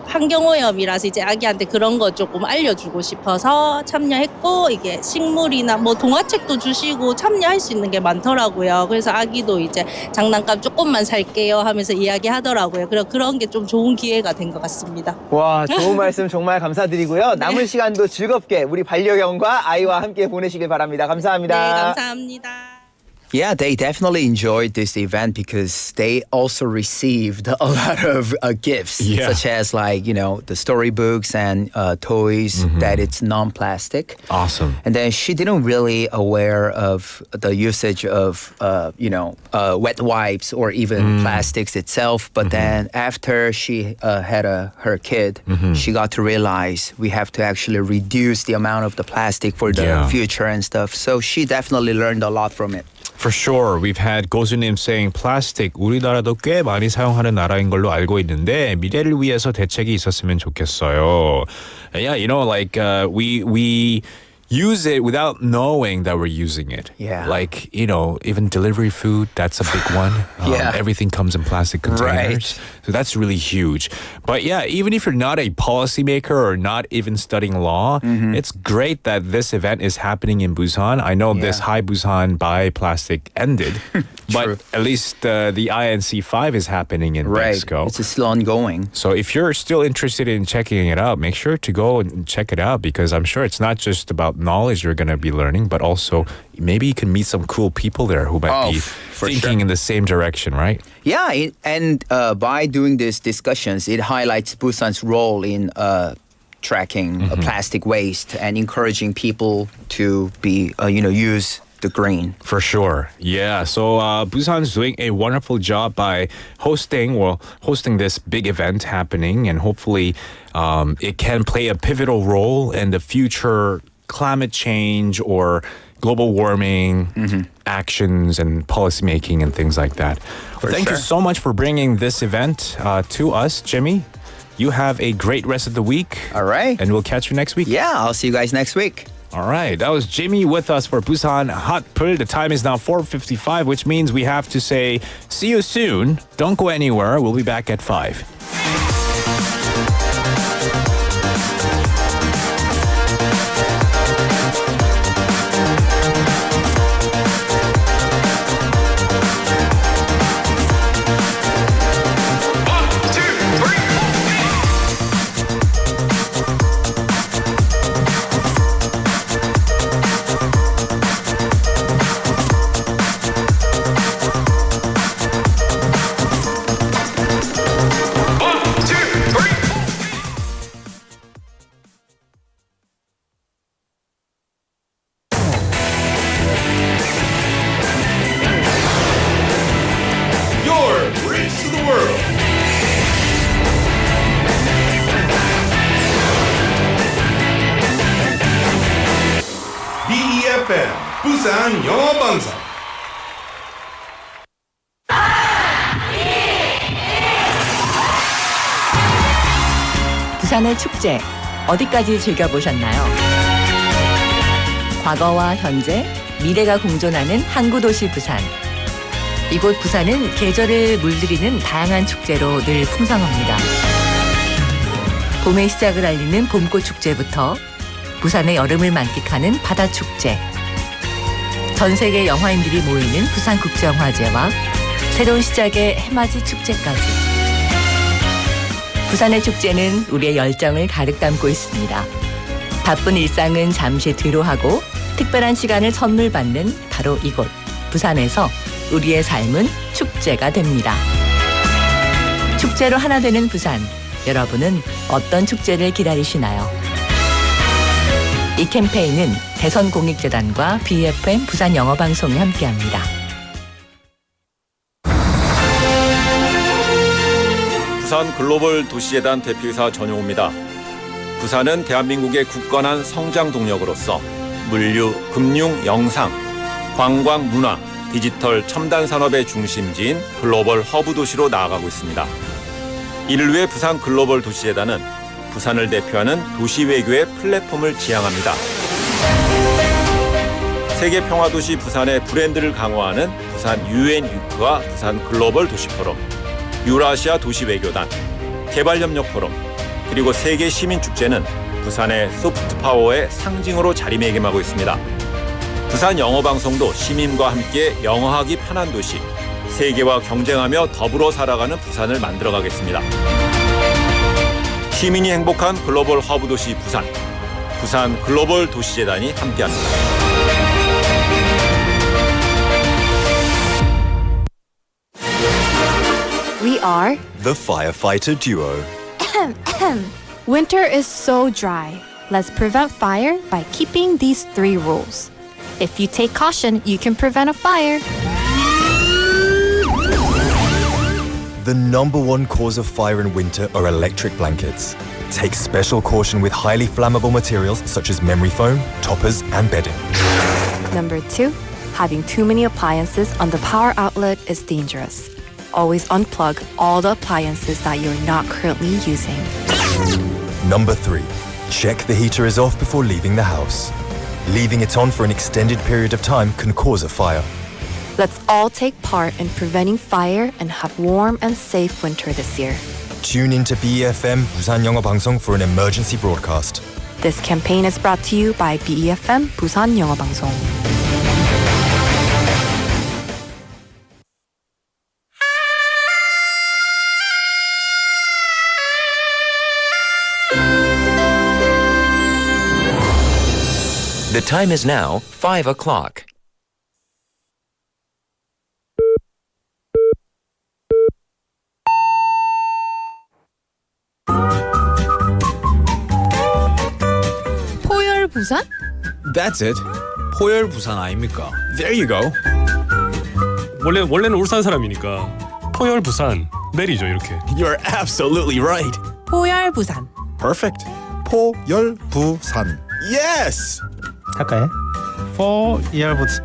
환경오염이라서 이제 아기한테 그런 거 조금 알려주고 싶어서 참여했고 이게 식물이나 뭐 동화책도 주시고 참여할 수 있는 게 많더라고요. 그래서 아기도 이제 장난감 조금만 살게요 하면서 이야기하더라고요. 그런 게 좀 좋은 기회가 된 것 같습니다. 와, 좋은 말씀 정말 감사드리고요. 남은 시간도 즐겁게 우리 반려견과 아이와 함께 보내시길 바랍니다. 감사합니다. 네, 감사합니다. Yeah, they definitely enjoyed this event because they also received a lot of gifts, such as the storybooks and toys that it's non-plastic. Awesome. And then she didn't really aware of the usage of, wet wipes or even plastics itself. But then after she had her kid, she got to realize we have to actually reduce the amount of the plastic for the future and stuff. So she definitely learned a lot from it. For sure. We've had 고수님 saying 플라스틱 우리나라도 꽤 많이 사용하는 나라인 걸로 알고 있는데 미래를 위해서 대책이 있었으면 좋겠어요. Yeah, we use it without knowing that we're using it. Yeah. Like, even delivery food, that's a big one. Yeah. Everything comes in plastic containers. Right. So that's really huge. But yeah, even if you're not a policymaker or not even studying law, it's great that this event is happening in Busan. I know this Hi Busan Buy Plastic ended, but at least the INC 5 is happening in Mexico. It's still ongoing. So if you're still interested in checking it out, make sure to go and check it out because I'm sure it's not just about knowledge you're going to be learning, but also maybe you can meet some cool people there who might be thinking in the same direction, right? Yeah, and by doing these discussions, it highlights Busan's role in tracking plastic waste and encouraging people to be, use the green. For sure. Yeah. So Busan's doing a wonderful job by hosting this big event happening, and hopefully it can play a pivotal role in the future climate change or global warming actions and policymaking and things like that. Thank you so much for bringing this event to us, Jimmy. You have a great rest of the week. All right. And we'll catch you next week. Yeah, I'll see you guys next week. All right, that was Jimmy with us for 부산핫플. The time is now 4:55, which means we have to say see you soon. Don't go anywhere. We'll be back at 5. BEFM 부산영어방송. 부산의 축제 어디까지 즐겨보셨나요? 과거와 현재, 미래가 공존하는 항구도시 부산. 이곳 부산은 계절을 물들이는 다양한 축제로 늘 풍성합니다. 봄의 시작을 알리는 봄꽃 축제부터 부산의 여름을 만끽하는 바다축제, 전 세계 영화인들이 모이는 부산국제영화제와 새로운 시작의 해맞이 축제까지. 부산의 축제는 우리의 열정을 가득 담고 있습니다. 바쁜 일상은 잠시 뒤로 하고 특별한 시간을 선물 받는 바로 이곳 부산에서 우리의 삶은 축제가 됩니다. 축제로 하나 되는 부산, 여러분은 어떤 축제를 기다리시나요? 이 캠페인은 대선공익재단과 BFM 부산영어방송이 함께합니다. 부산 글로벌 도시재단 대표이사 전용호입니다. 부산은 대한민국의 굳건한 성장 동력으로서 물류, 금융, 영상, 관광, 문화, 디지털, 첨단 산업의 중심지인 글로벌 허브 도시로 나아가고 있습니다. 이를 위해 부산 글로벌 도시재단은 부산을 대표하는 도시 외교의 플랫폼을 지향합니다. 세계 평화도시 부산의 브랜드를 강화하는 부산 UN기구가 부산 글로벌 도시 포럼, 유라시아 도시 외교단, 개발협력 포럼, 그리고 세계 시민축제는 부산의 소프트 파워의 상징으로 자리매김하고 있습니다. 부산 영어방송도 시민과 함께 영어하기 편한 도시, 세계와 경쟁하며 더불어 살아가는 부산을 만들어가겠습니다. 시민이 행복한 글로벌 허브 도시 부산, 부산 글로벌 도시재단이 함께합니다. We are the firefighter duo. Winter is so dry. Let's prevent fire by keeping these 3 rules. If you take caution, you can prevent a fire. The number one cause of fire in winter are electric blankets. Take special caution with highly flammable materials such as memory foam, toppers, and bedding. Number 2, having too many appliances on the power outlet is dangerous. Always unplug all the appliances that you're not currently using. Number 3, check the heater is off before leaving the house. Leaving it on for an extended period of time can cause a fire. Let's all take part in preventing fire and have warm and safe winter this year. Tune in to BEFM 부산영어방송 for an emergency broadcast. This campaign is brought to you by BEFM 부산영어방송. The time is now 5 o'clock. 포열 부산? That's it. 포열 부산 아닙니까? There you go. 원래는 울산 사람이니까 포열 부산 내리죠 이렇게. You're absolutely right. 포열 부산. Perfect. 포열 부산. Yes. 할까요? 포열 부산.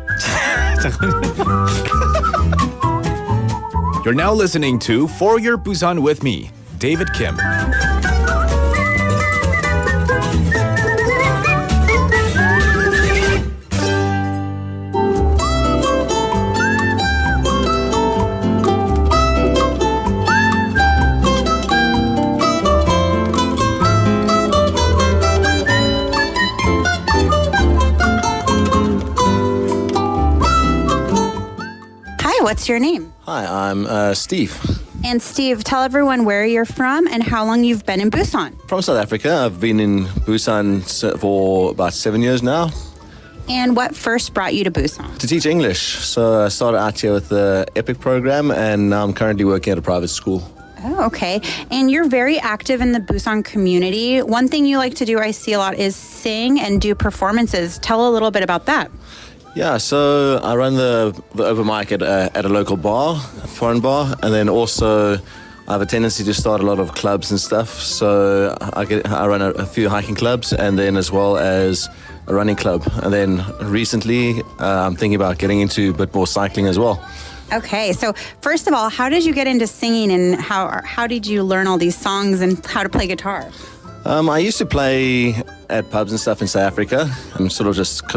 You're now listening to For Your Busan with me, David Kim. What's your name? Hi, I'm Steve. And Steve, tell everyone where you're from and how long you've been in Busan. From South Africa. I've been in Busan for about 7 years now. And what first brought you to Busan? To teach English. So I started out here with the EPIC program and now I'm currently working at a private school. Oh, okay. And you're very active in the Busan community. One thing you like to do, I see a lot, is sing and do performances. Tell a little bit about that. Yeah, so I run the open mic at a local bar, a foreign bar, and then also I have a tendency to start a lot of clubs and stuff. So I run a few hiking clubs and then as well as a running club. And then recently I'm thinking about getting into a bit more cycling as well. Okay, so first of all, how did you get into singing and how did you learn all these songs and how to play guitar? I used to play at pubs and stuff in South Africa. I'm sort of just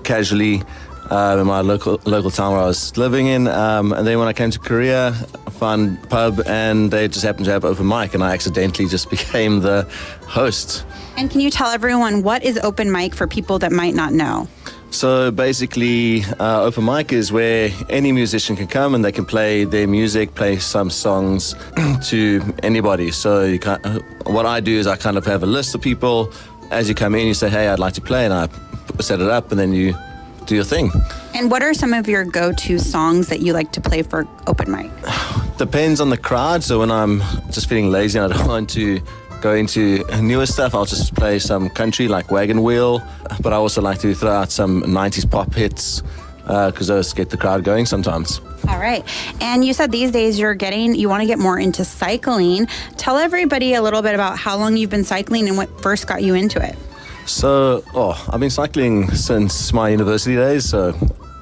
casually in my local town where I was living in. And then when I came to Korea, I found a pub and they just happened to have open mic and I accidentally just became the host. And can you tell everyone what is open mic for people that might not know? So basically, open mic is where any musician can come and they can play their music, play some songs to anybody. So what I do is I kind of have a list of people. As you come in, you say, hey, I'd like to play, and I set it up, and then you do your thing. And what are some of your go-to songs that you like to play for open mic? Depends on the crowd. So when I'm just feeling lazy and I don't want to go into newer stuff, I'll just play some country like Wagon Wheel, but I also like to throw out some 90s pop hits because those get the crowd going sometimes. All right. And you said these days you want to get more into cycling. Tell everybody a little bit about how long you've been cycling and what first got you into it. So, I've been cycling since my university days, so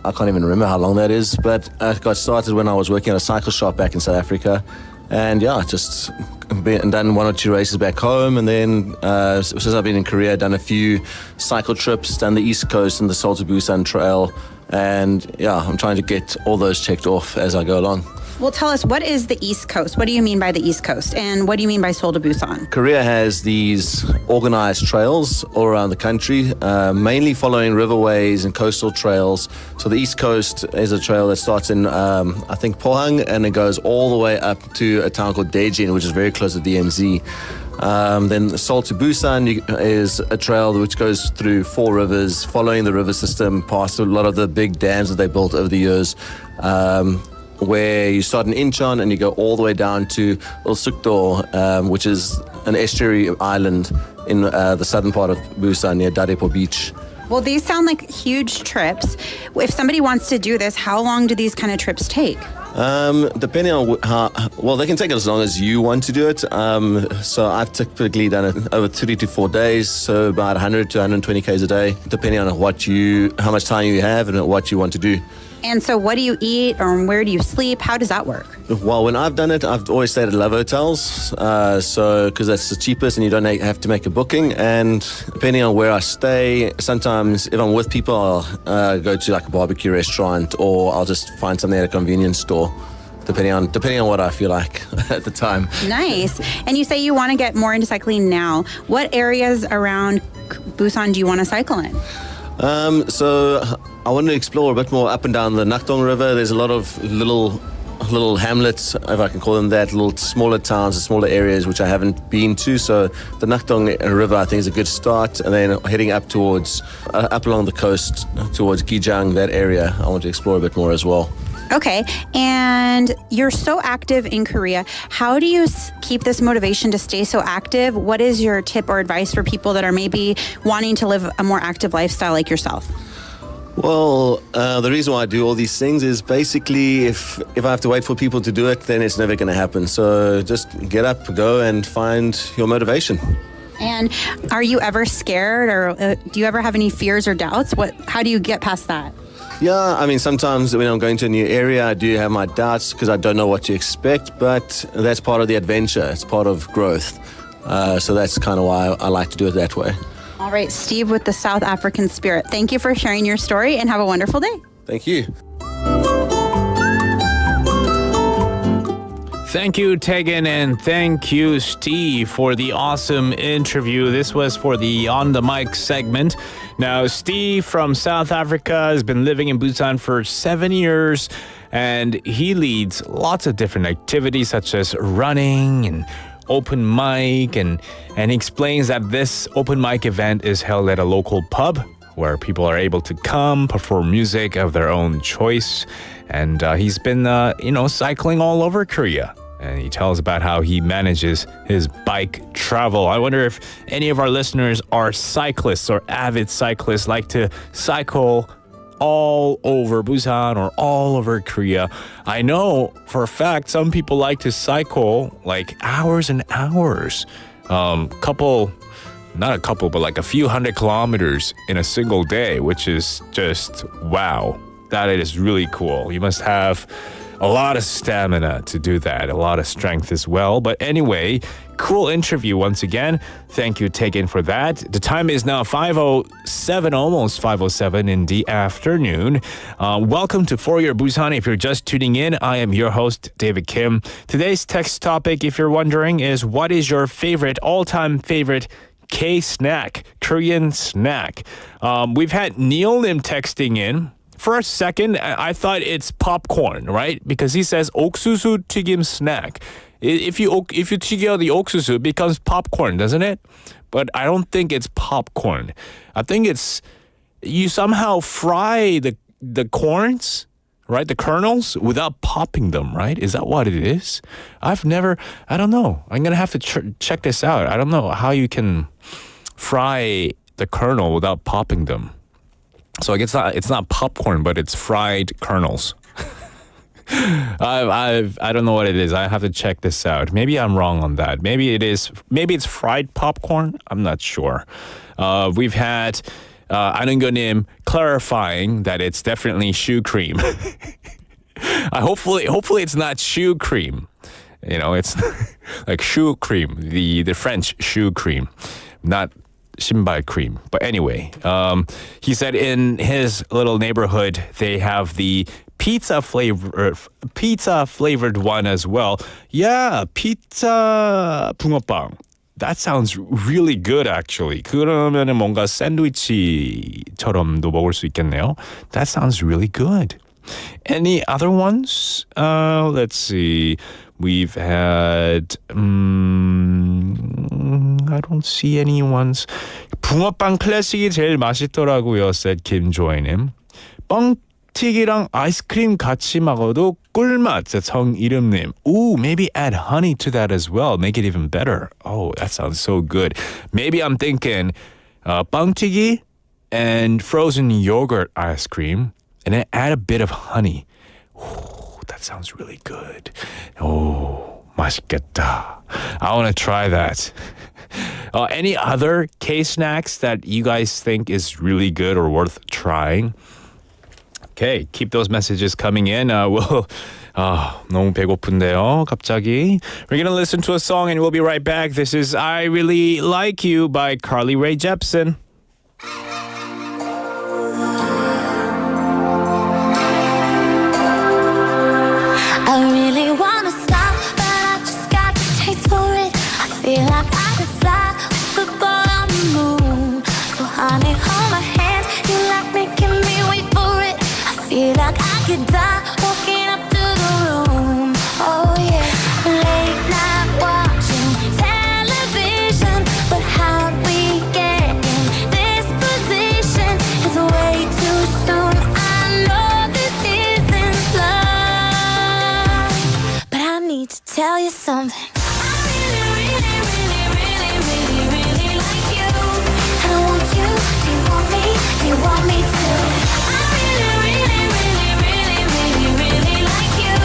I can't even remember how long that is, but I got started when I was working at a cycle shop back in South Africa. And yeah, just done 1 or 2 races back home, and then since I've been in Korea, done a few cycle trips, done the East Coast and the Seoul to Busan Trail, and yeah, I'm trying to get all those checked off as I go along. Well, tell us, what is the East Coast? What do you mean by the East Coast? And what do you mean by Seoul to Busan? Korea has these organized trails all around the country, mainly following riverways and coastal trails. So the East Coast is a trail that starts in, I think, Pohang, and it goes all the way up to a town called Daejeon, which is very close to DMZ. Then Seoul to Busan is a trail which goes through 4 rivers, following the river system, past a lot of the big dams that they built over the years, where you start in Incheon and you go all the way down to Ulsukdo, which is an estuary island in the southern part of Busan near Darepo Beach. Well, these sound like huge trips. If somebody wants to do this, how long do these kind of trips take? Depending on they can take as long as you want to do it. So I've typically done it over 3 to 4 days, so about 100 to 120 Ks a day, depending on how much time you have and what you want to do. And so what do you eat or where do you sleep? How does that work? Well, when I've done it, I've always stayed at love hotels, because that's the cheapest and you don't have to make a booking. And depending on where I stay, sometimes if I'm with people, I'll go to like a barbecue restaurant, or I'll just find something at a convenience store, depending on what I feel like at the time. Nice. And you say you want to get more into cycling now. What areas around Busan do you want to cycle in? So I want to explore a bit more up and down the Nakdong River. There's a lot of little hamlets, if I can call them that, little smaller towns, smaller areas which I haven't been to. So the Nakdong River, I think, is a good start. And then heading up towards, up along the coast towards Gijang, that area, I want to explore a bit more as well. Okay, and you're so active in Korea. How do you keep this motivation to stay so active? What is your tip or advice for people that are maybe wanting to live a more active lifestyle like yourself? Well, the reason why I do all these things is basically if I have to wait for people to do it, then it's never going to happen. So just get up, go, and find your motivation. And are you ever scared, or do you ever have any fears or doubts? How do you get past that? Yeah, I mean, sometimes when I'm going to a new area, I do have my doubts because I don't know what to expect, but that's part of the adventure. It's part of growth. So that's kind of why I like to do it that way. All right, Steve with the South African Spirit. Thank you for sharing your story and have a wonderful day. Thank you. Thank you, Tegan, and thank you, Steve, for the awesome interview. This was for the On the Mic segment. Now, Steve from South Africa has been living in Busan for 7 years, and he leads lots of different activities such as running and open mic, and he explains that this open mic event is held at a local pub where people are able to come perform music of their own choice. And he's been, cycling all over Korea. And he tells about how he manages his bike travel. I wonder if any of our listeners are cyclists or avid cyclists, like to cycle all over Busan or all over Korea. I know for a fact some people like to cycle like hours and hours. Not a couple, but like a few hundred kilometers in a single day, which is just wow. That is really cool. You must have a lot of stamina to do that, a lot of strength as well. But anyway, cool interview once again. Thank you, Tegan, for that. The time is now 5:07, almost 5:07 in the afternoon. Welcome to For Your Busan. If you're just tuning in, I am your host, David Kim. Today's text topic, if you're wondering, is what is your all-time favorite K-snack, Korean snack? We've had Neil Lim texting in. For a second, I thought it's popcorn, right? Because he says 옥수수 튀김 snack. If you 튀겨 the 옥수수, it becomes popcorn, doesn't it? But I don't think it's popcorn. I think it's you somehow fry the corns, right? The kernels without popping them, right? Is that what it is? I don't know. I'm going to have to check this out. I don't know how you can fry the kernel without popping them. So I guess it's not popcorn, but it's fried kernels. I don't know what it is. I have to check this out. Maybe I'm wrong on that. Maybe it's fried popcorn. I'm not sure. We've had 아는거님 clarifying that it's definitely shoe cream. Hopefully it's not shoe cream. It's like shoe cream, the French shoe cream, not 신발 cream. But anyway, he said in his little neighborhood they have the pizza flavored one as well. Yeah, pizza 붕어빵. That sounds really good, actually. 그러면은 뭔가 샌드위치처럼도 먹을 수 있겠네요. That sounds really good. Any other ones? Let's see. We've had I don't see any ones. 붕어빵 클래식이 제일 맛있더라고요, said 김조이님. 뻥튀기랑 아이스크림 같이 먹어도 꿀맛, said 정이름님. Ooh, maybe add honey to that as well. Make it even better. Oh, that sounds so good. Maybe I'm thinking 뻥튀기 and frozen yogurt ice cream, and then add a bit of honey. Ooh, that sounds really good. Oh, 맛있겠다. I want to try that. Any other K-snacks that you guys think is really good or worth trying? Okay, keep those messages coming in. We'll 너무 배고픈데요. 갑자기. We're gonna listen to a song and we'll be right back. This is I Really Like You by Carly Rae Jepsen. I really wanna stop, but I just got the taste for it. I feel like I could fly with the ball on the moon. So honey, hold my hand, you like making me wait for it. I feel like I could die walking up to the room. Oh yeah, late night watching television, but how we get in this position is way too soon. I know this isn't love, but I need to tell you something. You want me to? I really like you.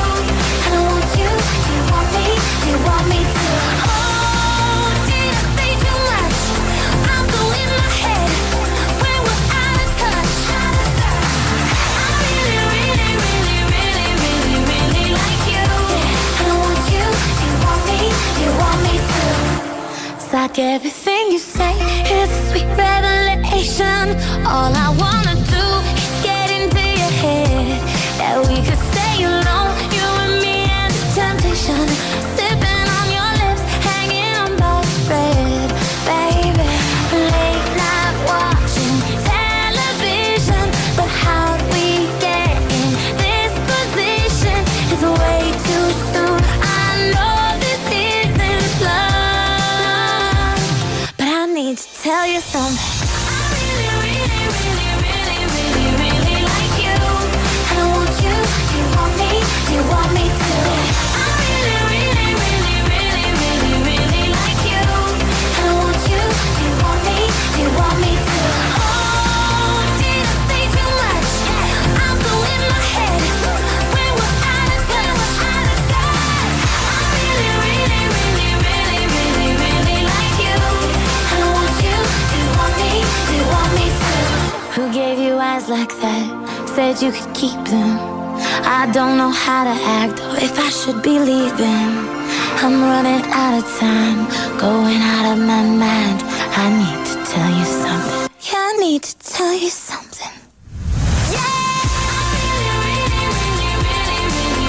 I want you. Do you want me? Do you want me to? Oh, did I say too much? I'm so in my head when we're out of touch. I really like you. I want you. Do you want me? Do you want me to? It's like everything you say is a sweet revelation. All I wanna do is get into your head. That we could stay alone, you and me and the temptation. Sipping on your lips, hanging on by a thread. Baby, late night watching television, but how we get in this position is way too soon. I know this isn't love, but I need to tell you something. You want me to? I really like you. I want you. Do you want me? Do you want me to? Oh, did I say too much? I'm so in my head when we're out of touch. I really like you. I want you. Do you want me? Do you want me to? Who gave you eyes like that? Said you could keep them. I don't know how to act or if I should be leaving. I'm running out of time, going out of my mind. I need to tell you something. Yeah, I need to tell you something. Yeah, I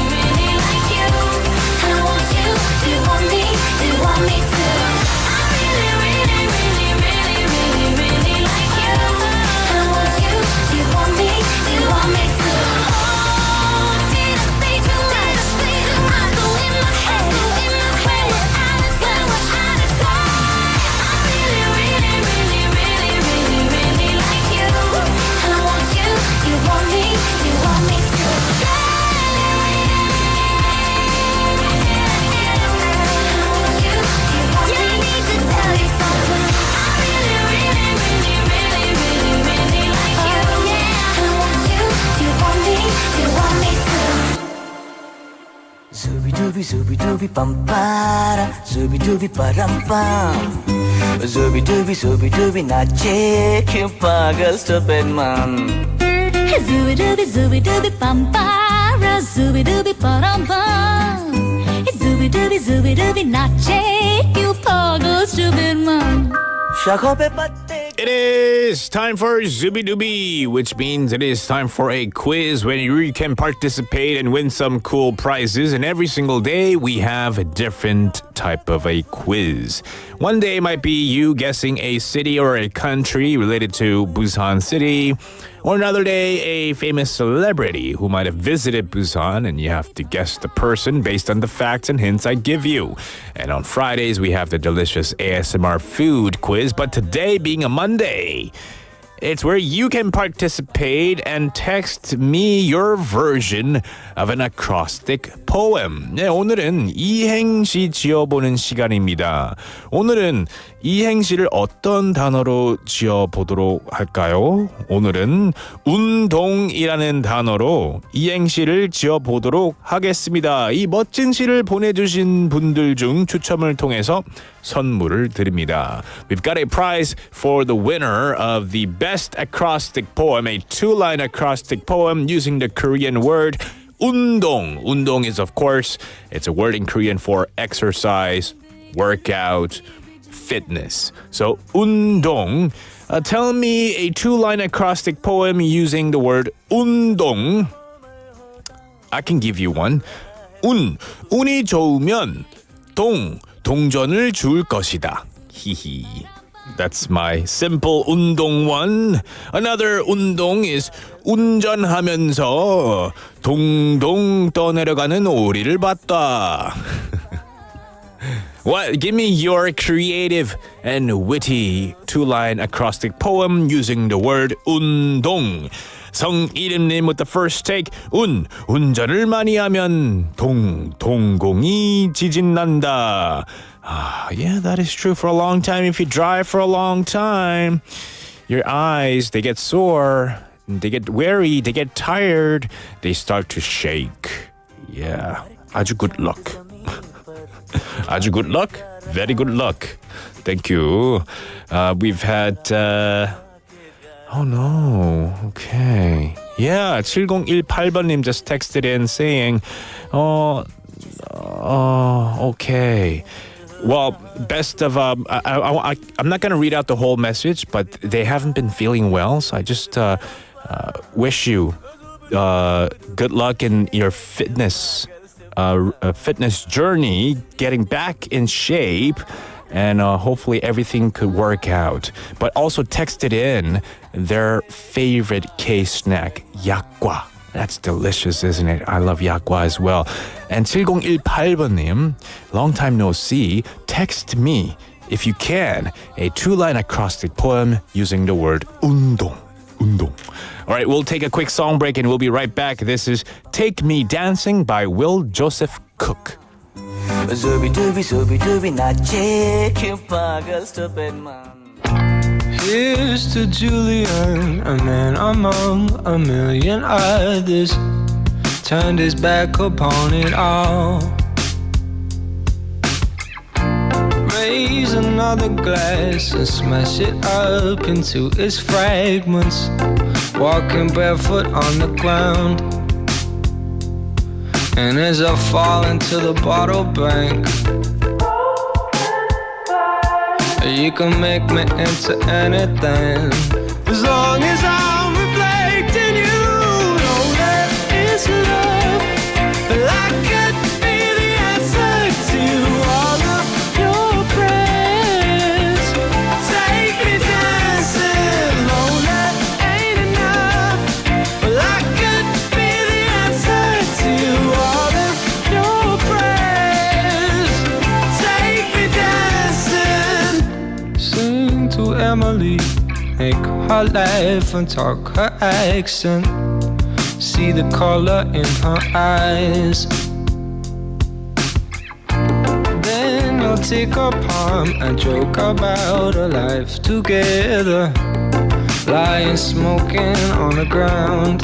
really like you. I want you. Do you want me? Do you want me to? I really like you. I want you. Do you want me? Do you want me to? Zuie Doobie, Zuie Doobie, bum para, Zuie Doobie, param pam. Zuie Doobie, nache kyun pagal stupid man. Zuie Doobie, bum para, Zuie Doobie, param pam. Zuie Doobie, nache kyun pagal stupid man. It is time for Zuie Doobie, which means it is time for a quiz where you can participate and win some cool prizes. And every single day we have a different type of a quiz. One day might be you guessing a city or a country related to Busan City. Or another day, a famous celebrity who might have visited Busan, and you have to guess the person based on the facts and hints I give you. And on Fridays, we have the delicious ASMR food quiz. But today, being a Monday, it's where you can participate and text me your version of an acrostic poem. 네, 오늘은 이행시 지어보는 시간입니다. 오늘은 이행시를 어떤 단어로 지어보도록 할까요? 오늘은 운동이라는 단어로 이행시를 지어보도록 하겠습니다. 이 멋진 시를 보내주신 분들 중 추첨을 통해서 선물을 드립니다. We've got a prize for the winner of the best acrostic poem, a two-line acrostic poem using the Korean word 운동. 운동 is, of course, it's a word in Korean for exercise, workout, fitness. So 운동. Tell me a two-line acrostic poem using the word 운동. I can give you one. 운이 좋으면 동전을 줄 것이다. 히히. That's my simple 운동 one. Another 운동 is 운전하면서 동동 떠내려가는 오리를 봤다. What? Give me your creative and witty two-line acrostic poem using the word 운동. 성이름님 with the first take. 운전을 많이 하면 동공이 지진난다. Yeah, that is true for a long time. If you drive for a long time, your eyes, they get sore, they get weary, they get tired, they start to shake. Yeah, 아주 good luck. 아주 good luck? Very good luck. Thank you. We've had... Oh no. Okay. Yeah, 7018번님 just texted in saying, okay. Well, best of... I'm not going to read out the whole message, but they haven't been feeling well, so I just wish you good luck in your fitness journey, getting back in shape, and hopefully everything could work out. But also texted in their favorite K-snack, 약과. That's delicious, isn't it? I love 약과 as well. And 7018번님, long time no see, text me, if you can, a two-line acrostic poem using the word 운동. All right, we'll take a quick song break and we'll be right back. This is Take Me Dancing by Will Joseph Cook. Zuie Doobie, 나의 큐파가 stupid man. Here's to Julian, a man among a million others, turned his back upon it all. Raise another glass and smash it up into its fragments, walking barefoot on the ground. And as I fall into the bottle bank, you can make me into anything, as long as I'm reflecting you. Know that it's love, but I could be the answer to all of your prayers. Take me dancing, know that ain't enough, but I could be the answer to all of your prayers. Take me dancing. Sing to Emily, make her laugh and talk her accent, see the color in her eyes. Then you'll take her palm and joke about our life together, lying smoking on the ground.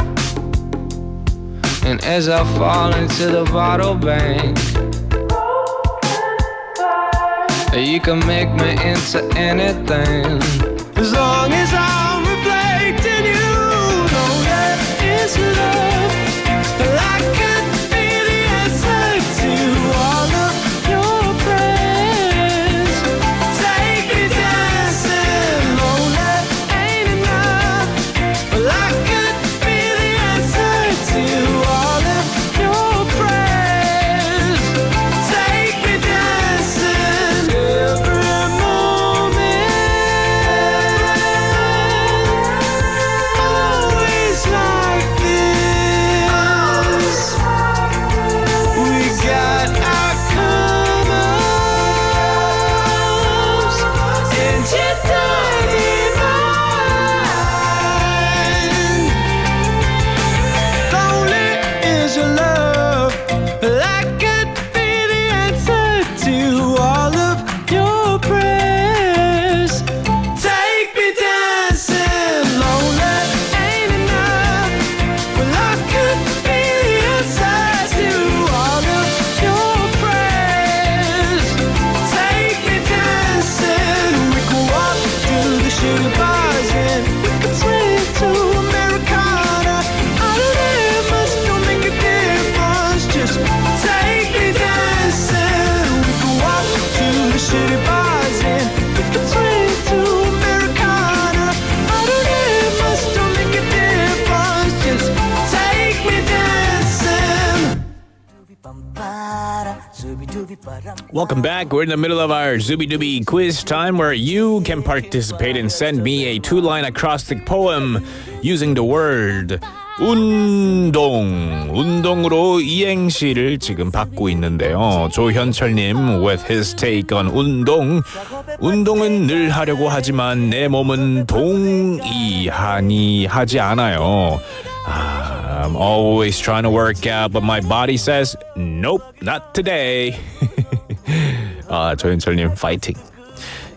And as I fall into the bottle bank, you can make me into anything, as long as I'm reflecting you. Know that it's love, but I could be the answer to all of your prayers. Take me dancing, know that ain't enough, but I could be the answer to all of your prayers. Take me dancing every moment. Welcome back. We're in the middle of our Zuie Doobie quiz time where you can participate and send me a 2-line acrostic poem using the word 운동으로 이행시를 지금 받고 있는데요. 조현철님 with his take on 운동은 늘 하려고 하지만 내 몸은 동의하니 하지 않아요. I'm always trying to work out, but my body says, nope, not today. 조현철님, fighting.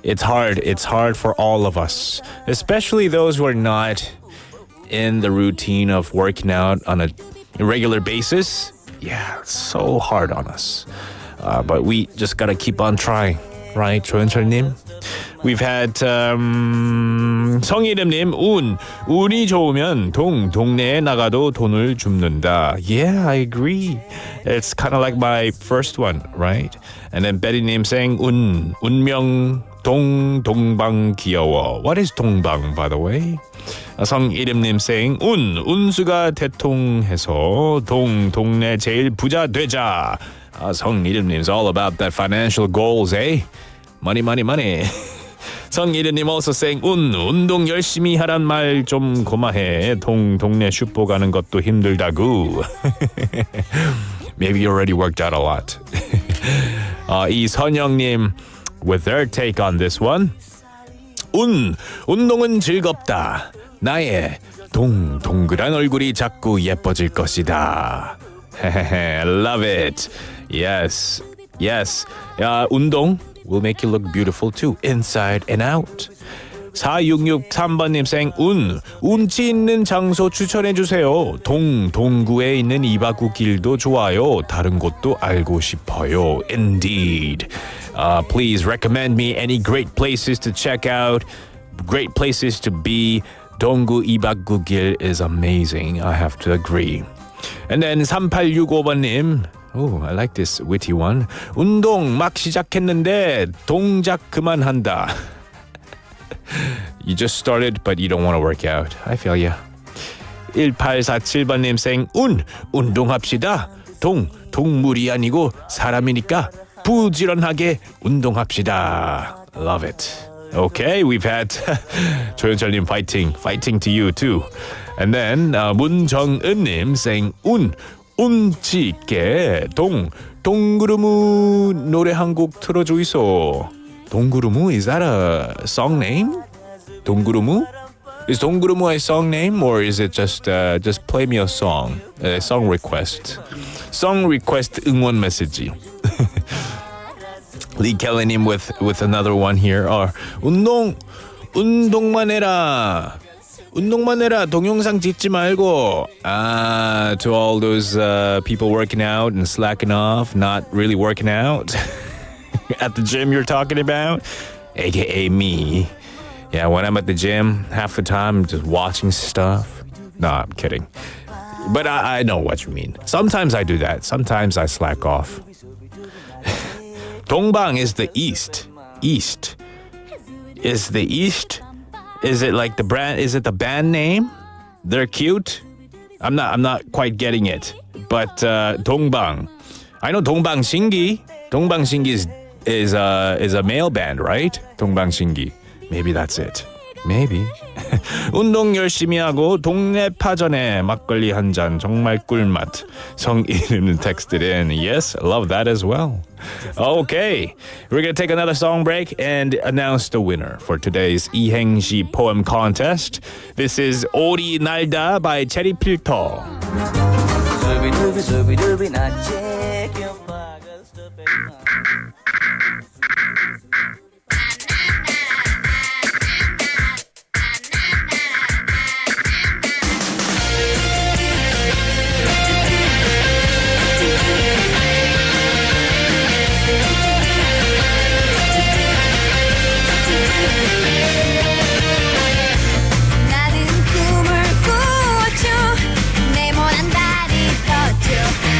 It's hard for all of us, especially those who are not in the routine of working out on a regular basis. Yeah, it's so hard on us. But we just gotta keep on trying. Right, 조현철님? We've had 성이름님 운이 좋으면 동네에 나가도 돈을 줍는다. Yeah, I agree. It's kind of like my first one, right? And then Betty님 saying 운명 동방 귀여워. What is 동방, by the way? 성이름님 saying 운수가 대통해서 동네 제일 부자 되자. 성이름님's all about that financial goals, eh? Money. 성이름님 also saying 운동 열심히 하란 말 좀 고마해. 동네 슈퍼 가는 것도 힘들다고. Maybe you already worked out a lot. 이선영님 with their take on this one. 운동은 즐겁다. 나의 동그란 얼굴이 자꾸 예뻐질 것이다. Love it. Yes. 운동 will make you look beautiful too, inside and out. 4663번님 saying 운치 있는 장소 추천해주세요. 동구에 있는 이바구 길도 좋아요. 다른 곳도 알고 싶어요. Indeed. Please recommend me any great places to check out, great places to be. 동구 이바구 길 is amazing. I have to agree. And then 3865번님. Oh, I like this witty one. 운동 막 시작했는데 동작 그만한다. You just started, but you don't want to work out. I feel ya. 1847번님 saying 운동합시다. 동물이 아니고 사람이니까 부지런하게 운동합시다. Love it. Okay, we've had 조현철님 fighting to you too. And then 문정은님 saying 운치 있게 동구르무 노래 한 곡 틀어주이소. 동구르무, is that a song name? 동구르무? Is 동구르무 a song name or is it just play me a song request? Song request 응원 메시지. Lee Kelly님 with another one here. 운동만 해라. 동영상 찍지 말고. To all those people working out and slacking off, not really working out at the gym you're talking about, aka me. Yeah, when I'm at the gym, half the time I'm just watching stuff. No, I'm kidding. But I know what you mean. Sometimes I do that. Sometimes I slack off. 동방 is the east. East. Is the east? Is it like the brand? Is it the band name? They're cute. I'm not quite getting it. But 동방. I know 동방신기. 동방신기 is a male band, right? 동방신기. Maybe that's it. Maybe. 운동 열심히 하고 동네 파전에 막걸리 한 잔 정말 꿀맛. 성이름은 texted in. Yes, I love that as well. Okay, we're going to take another song break and announce the winner for today's 이행시 poem contest. This is 오리 날다 by 체리 필터.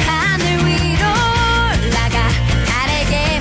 하늘 위로 올라가 달에게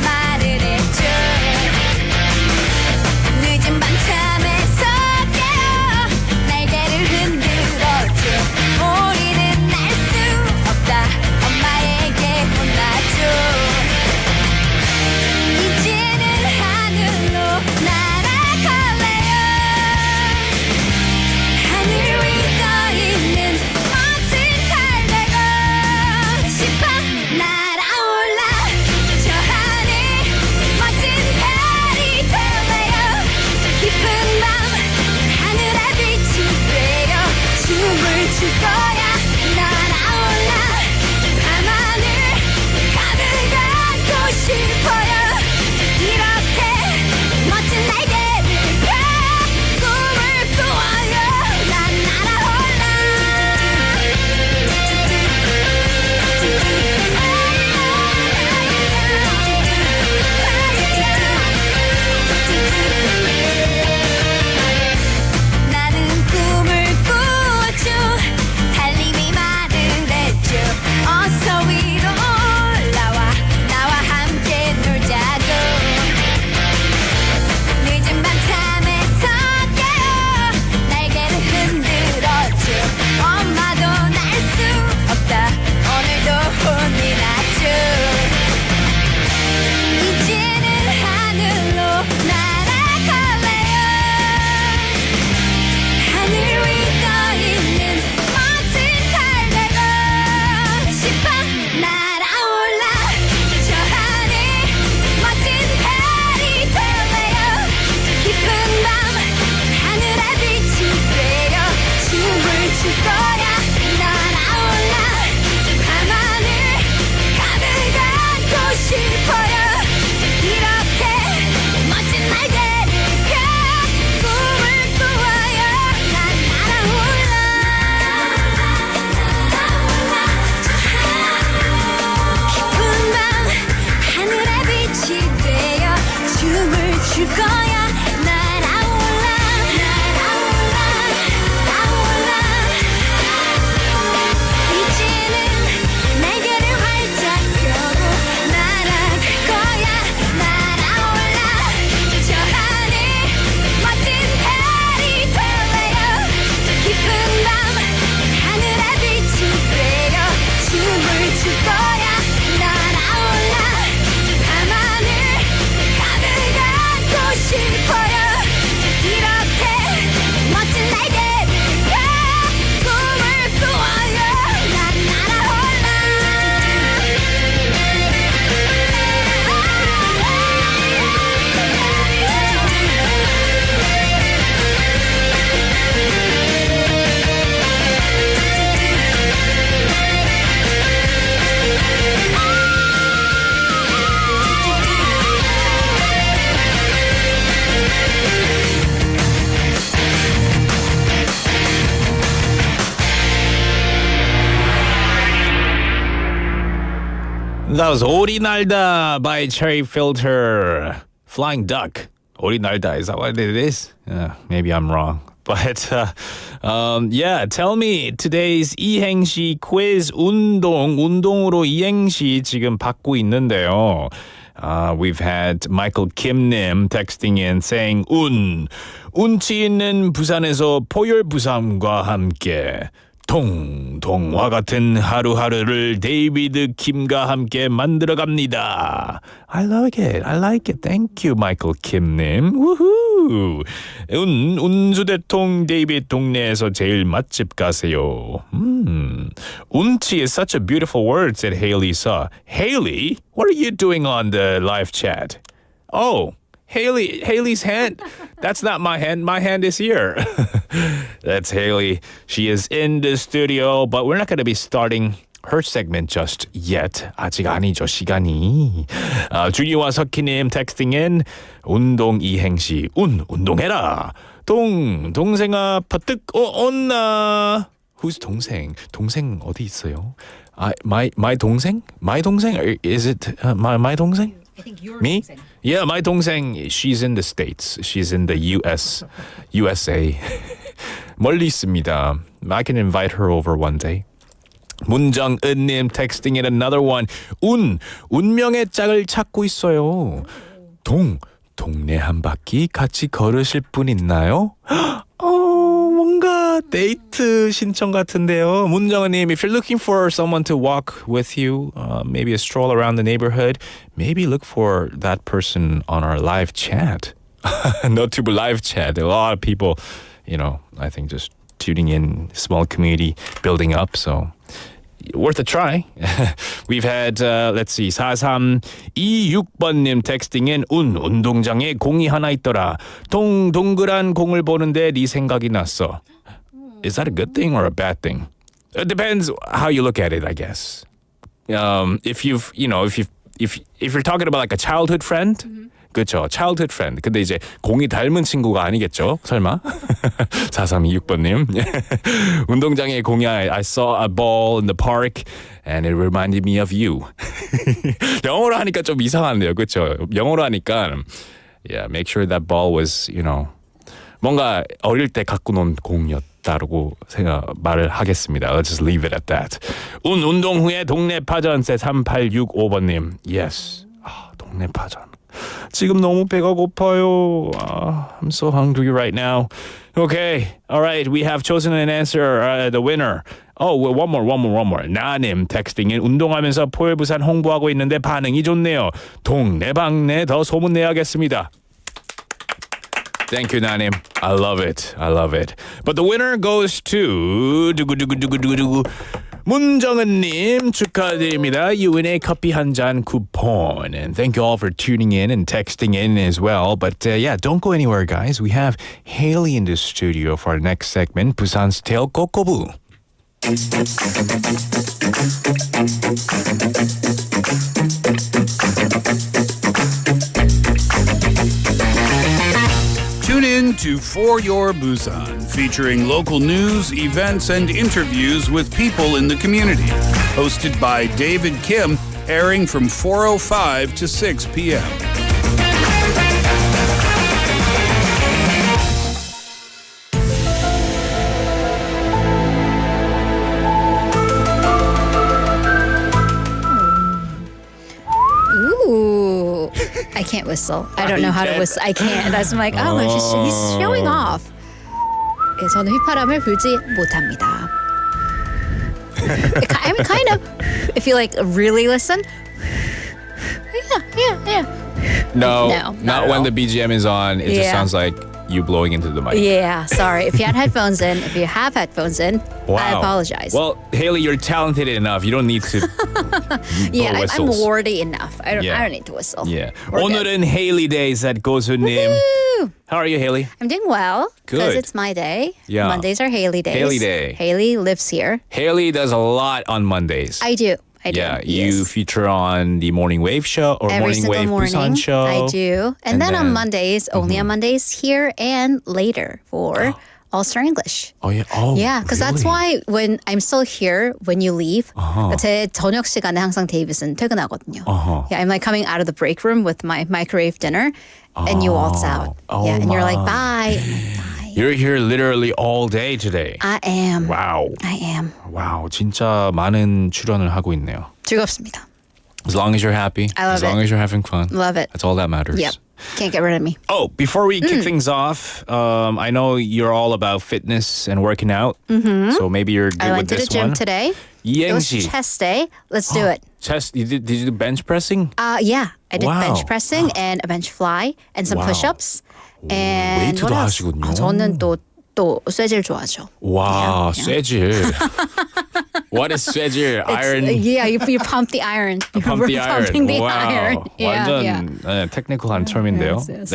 That was 오리 날다 by Cherry Filter. Flying Duck. 오리 날다, is that what it is? Maybe I'm wrong. But yeah, tell me today's 이행시 quiz 운동으로 이행시 지금 받고 있는데요. We've had Michael Kim-님 texting in saying 운치 있는 부산에서 포열 부산과 함께 동화 같은 하루하루를 데이비드 킴과 함께 만들어갑니다. I like it. Thank you, Michael Kim-님. Woohoo! 운수대통 데이빗 동네에서 제일 맛집 가세요. 운치 is such a beautiful word, said Haley Saw. Haley, what are you doing on the live chat? Oh, Haley's hand. That's not my hand. My hand is here. That's Haley. She is in the studio, but we're not going to be starting her segment just yet. 아직 아니죠, 시간이. 준이와 석희님 texting in. 운동 이행시. 운동해라. 동생아 퍼뜩 온나. Who's 동생? 동생 어디 있어요? My 동생? My 동생? Is it my 동생? I think you're Me? Yeah, my 동생, she's in the States. She's in the USA. 멀리 있습니다. I can invite her over one day. 문정은님 texting in another one. 운명의 짝을 찾고 있어요. 동네 한 바퀴 같이 걸으실 분 있나요? 뭔가 데이트 신청 같은데요. 문정은님, if you're looking for someone to walk with you, maybe a stroll around the neighborhood, maybe look for that person on our live chat. NoTube live chat. A lot of people, I think just tuning in, small community building up, so worth a try. We've had, let's see, 4326번님 texting in. 운동장에 공이 하나 있더라. 동그란 공을 보는데 네 생각이 났어. Is that a good thing or a bad thing? It depends how you look at it, I guess. If you're talking about like a childhood friend, 그렇죠. childhood friend. 근데 이제 공이 닮은 친구가 아니겠죠? 설마? 4326번님. 운동장에 공이 I saw a ball in the park and it reminded me of you. 영어로 하니까 좀 이상한데요. 그렇죠? 영어로 하니까 yeah, make sure that ball was, 뭔가 어릴 때 갖고 논 공이었다고 말을 하겠습니다. Let's just leave it at that. 운동 후에 동네 파전세 3865번님. Yes. 동네 파전. 지금 너무 배가 고파요. I'm so hungry right now. Okay, all right. We have chosen an answer. The winner. Oh, well, one more. 나님 texting in. 운동하면서 포열 부산 홍보하고 있는데 반응이 좋네요. 동네방네 더 소문내야겠습니다. Thank you, 나님. I love it. But the winner goes to 문정은님 축하드립니다. UNA 커피 한 잔 쿠폰. And thank you all for tuning in and texting in as well. But yeah, don't go anywhere, guys. We have Haley in the studio for our next segment, Busan's Tale 꼬.꼬.부. Tune in to For Your Busan, featuring local news, events, and interviews with people in the community. Hosted by David Kim, airing from 4:05 to 6 p.m. Ooh, I can't whistle. I don't know how to whistle. I can't. That's like, he's showing off. 예, 저는 휘파람을 불지 못합니다. I mean, kind of. If you like really listen, yeah. No, not when the BGM is on. It just sounds like you blowing into the mic. Yeah, sorry. If you have headphones in, wow. I apologize. Well, Haley, you're talented enough. You don't need to yeah, blow I'm whistles. wordy enough. I don't need to whistle. Yeah. We're 오늘은 good. Haley Day, said 고수님. How are you, Haley? I'm doing well. Because Good. it's my day. Yeah. Mondays are Haley days. Haley Day. Haley lives here. Haley does a lot on Mondays. I do. Yeah, you feature on the Morning Wave show or Every Morning Wave single morning, Busan show. I do. And then on Mondays, only on Mondays here and later for All-Star English. Oh yeah. Oh Yeah, because that's why when I'm still here, when you leave, 제 저녁 시간에 항상 데이빗은 퇴근하거든요. Yeah, I'm like coming out of the break room with my microwave dinner, and you waltz out. Yeah, and you're like, bye. I'm like, bye. You're here literally all day today. I am. Wow. I am. Wow, 진짜 많은 출연을 하고 있네요. 즐겁습니다. As long as you're happy, I love as long it. as you're having fun. Love it. That's all that matters. Yep. Can't get rid of me. Oh, before we kick things off, I know you're all about fitness and working out. So maybe you're good I with went to the this gym one. today. It was 이행시. chest day. Let's do it. Chest. Did you do bench pressing? Yeah, I did Wow. bench pressing and a bench fly and some Wow. push-ups. And 웨이트도 what else? 하시군요. 저는 또 쇠질 좋아하죠. 와, 쇠질. What is 쇠질? Iron. Yeah, you pump the iron. Pump We're the iron. pumping the wow. iron. Yeah, 완전 테크니컬한 term인데요. Yes.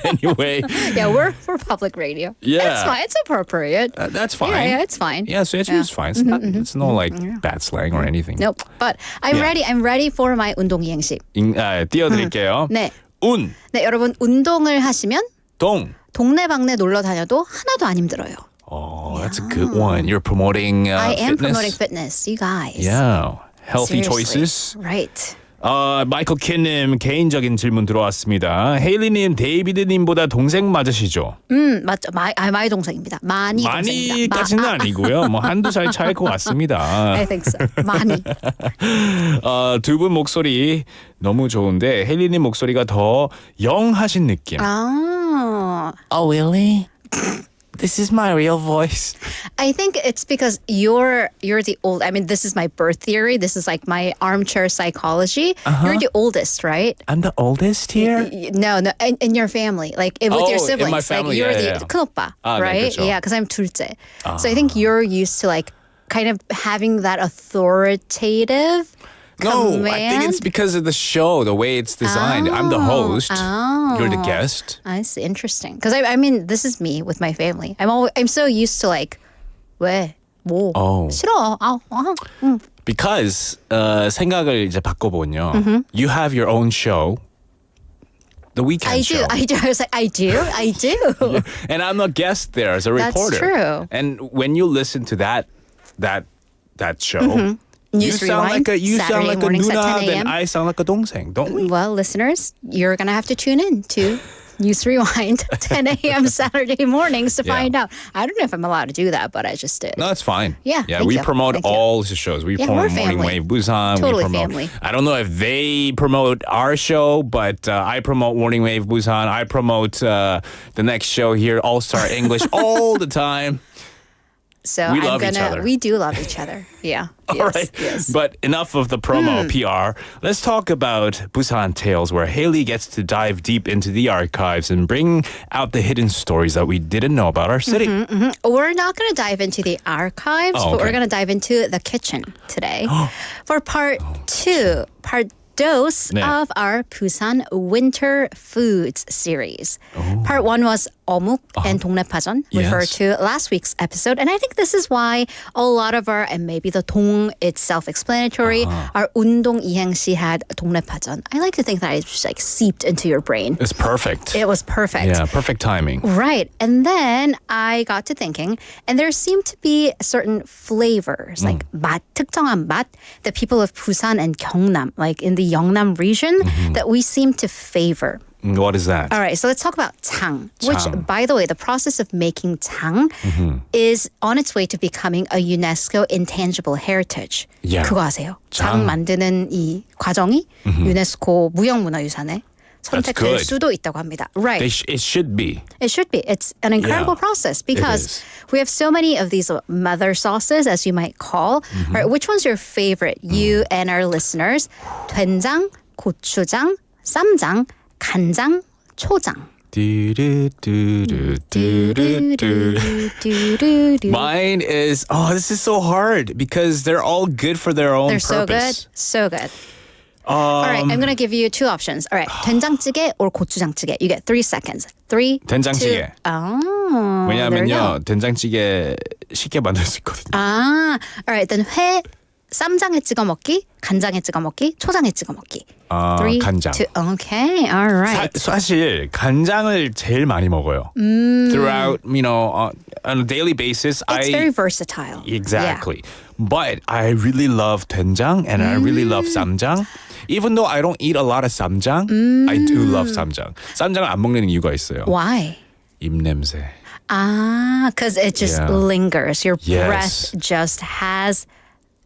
Anyway. Yeah, we're public radio. Yeah. It's fine. It's appropriate. That's fine. Yeah, it's fine. Yeah, 쇠질 is fine. It's, not, it's no like bad slang or anything. Nope. But I'm Yeah. ready. I'm ready for my 운동 이행시. 띄워드릴게요. 네. 운, 네, 여러분 운동을 하시면 동. 동네방네 놀러 다녀도 하나도 안 힘들어요. Oh, that's a good one. You're promoting I am fitness. promoting fitness, you guys. Yeah. Healthy Seriously. choices. Right. 마이클 킨님 개인적인 질문 들어왔습니다. 헤일리님, 데이비드님보다 동생 맞으시죠? 맞죠. 마이 동생입니다. 많이 동생입니다. 많이까지는 아니고요. 뭐 한두 살 차일 것 같습니다. I think so. 많이. 두 분 목소리 너무 좋은데 헤일리님 목소리가 더 영하신 느낌. Oh, really? This is my real voice. I think it's because you're the old. I mean, this is my birth theory. This is like my armchair psychology. You're the oldest, right? I'm the oldest here? No, in your family, like with your siblings, in my family, like you're yeah. the 큰 오빠, 네, right? 그렇죠. Yeah, because I'm 둘째. So I think you're used to like kind of having that authoritative. No, command. I think it's because of the show, the way it's designed. I'm the host. You're the guest. I see. Interesting. Because I mean, this is me with my family. I'm so used to like, 왜, 뭐, 싫어. Because 생각을 이제 바꿔보면요. You have your own show. The weekend show. I do. I was like, I do. And I'm a guest there as a reporter. That's true. And when you listen to that show, you sound like a 누나, then I sound like a 동생, don't we? Well, listeners, you're going to have to tune in to News Rewind 10 a.m. Saturday mornings to find out. I don't know if I'm allowed to do that, but I just did. No, it's fine. Yeah, thank we you. promote Thank you. all the shows. We promote we're Morning family. Wave Busan. Totally we promote, family. I don't know if they promote our show, but I promote Morning Wave Busan. I promote the next show here, All Star English, all the time. So we love each other. We do love each other. Yeah. All right. Yes. But enough of the promo PR. Let's talk about Busan Tales, where Haley gets to dive deep into the archives and bring out the hidden stories that we didn't know about our city. We're not going to dive into the archives, but we're going to dive into the kitchen today for part two. Part dose of our Busan Winter Foods series. Part one was 어묵 and 동네파전, referred to last week's episode. And I think this is why a lot of our, and maybe the 동, it's self-explanatory, our 운동 이행시 had 동네파전. I like to think that it's just like seeped into your brain. It's perfect. It was perfect. Yeah, perfect timing. Right. And then I got to thinking, and there seemed to be certain flavors, like 맛, 특정한 맛, that people of Busan and Gyeongnam, like in the Yeongnam region, that we seem to favor. What is that? All right, so let's talk about jang, which, by the way, the process of making jang is on its way to becoming a UNESCO intangible heritage. Yeah. 그거 아세요? 장 만드는 이 과정이 유네스코 무형문화유산에 선택될 수도 있다고 합니다. Right. It should be. It should be. It's an incredible process because we have so many of these mother sauces, as you might call. All right, which one's your favorite? You and our listeners. 된장, 고추장, 쌈장, 간장, 초장. Mine is, this is so hard because they're all good for their own purpose. They're so good. All right, I'm going to give you two options. All right, 된장찌개 or 고추장찌개. You get 3 seconds. 3, 된장찌개. 2, 왜냐하면요, 된장찌개 쉽게 만들 수 있거든요. all right, then 회, 쌈장에 찍어 먹기, 간장에 찍어 먹기, 초장에 찍어 먹기. Three, 간장. two, okay, all right. 사실 간장을 제일 많이 먹어요. Throughout, on a daily basis, It's very versatile. Exactly. But I really love 된장 and I really love 쌈장. Even though I don't eat a lot of 쌈장, I do love 쌈장. 쌈장을 안 먹는 이유가 있어요. Why? 입냄새. Because it just lingers. Your breath just has...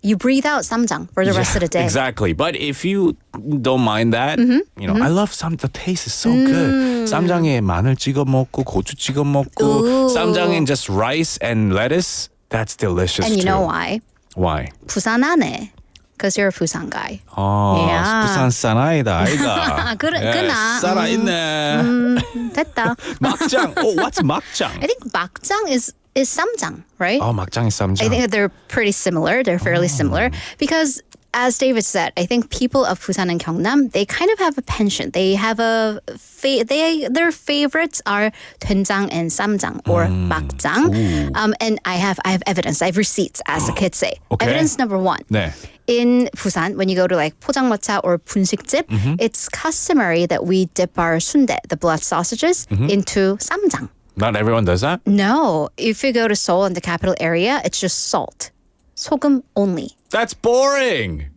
You breathe out 쌈장 for the rest of the day. Exactly. But if you don't mind that, I love the taste is so good. 쌈장에 마늘 찍어 먹고 고추 찍어 먹고 쌈장에 just rice and lettuce. That's delicious And you too. know why? Why? 부산하네. Because you're a Busan guy. 부산 사나이다 아이가. 그나. 살아있네. 됐다. 막장. What's 막장? I think 막장 is 쌈장, right? 막장 is 쌈장. I think that they're pretty similar. They're fairly similar because, as David said, I think people of Busan and Gyeongnam, they kind of have a penchant. They have their favorites are 된장 and 쌈장 or 막장. And I have evidence. I have receipts, as the kids say. Okay. Evidence number one. 네. In Busan, when you go to like 포장마차 or 분식집, it's customary that we dip our sundae, the blood sausages, into 쌈장. Not everyone does that? No. If you go to Seoul in the capital area, it's just salt. 소금 only. That's boring.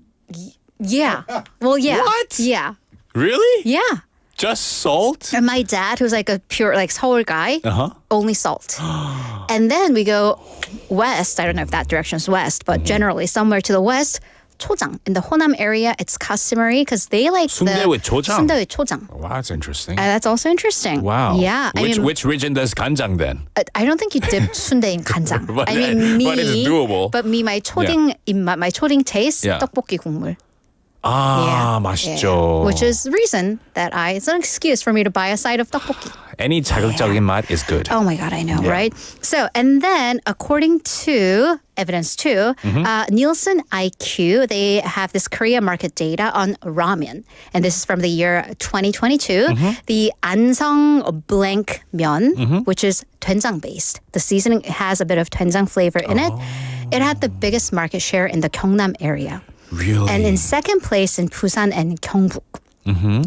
Yeah. Well, yeah. What? Yeah. Really? Yeah. Just salt? And my dad, who's like a pure like Seoul guy, only salt. And then we go west. I don't know if that direction is west, but generally somewhere to the west, 초장. In the Honam area, it's customary because they like 순대 with 초장? 순대 with 초장. Wow, that's interesting. That's also interesting. Wow. Yeah. Which region does 간장 then? I don't think you dip sundae in 간장. But it's doable. But my 초딩 입맛, my 초딩 taste, 떡볶이 국물. 맛있죠. Yeah. Which is the reason that it's an excuse for me to buy a side of 떡볶이. Any 자극적인 맛 is good. Oh my God, I know, right? So, and then according to evidence two, Nielsen IQ, they have this Korea market data on ramen. And this is from the year 2022. The Ansong blank myeon, which is doenjang based. The seasoning has a bit of doenjang flavor in it. It had the biggest market share in the Gyeongnam area. Really? And in second place in Busan and Gyeongbuk.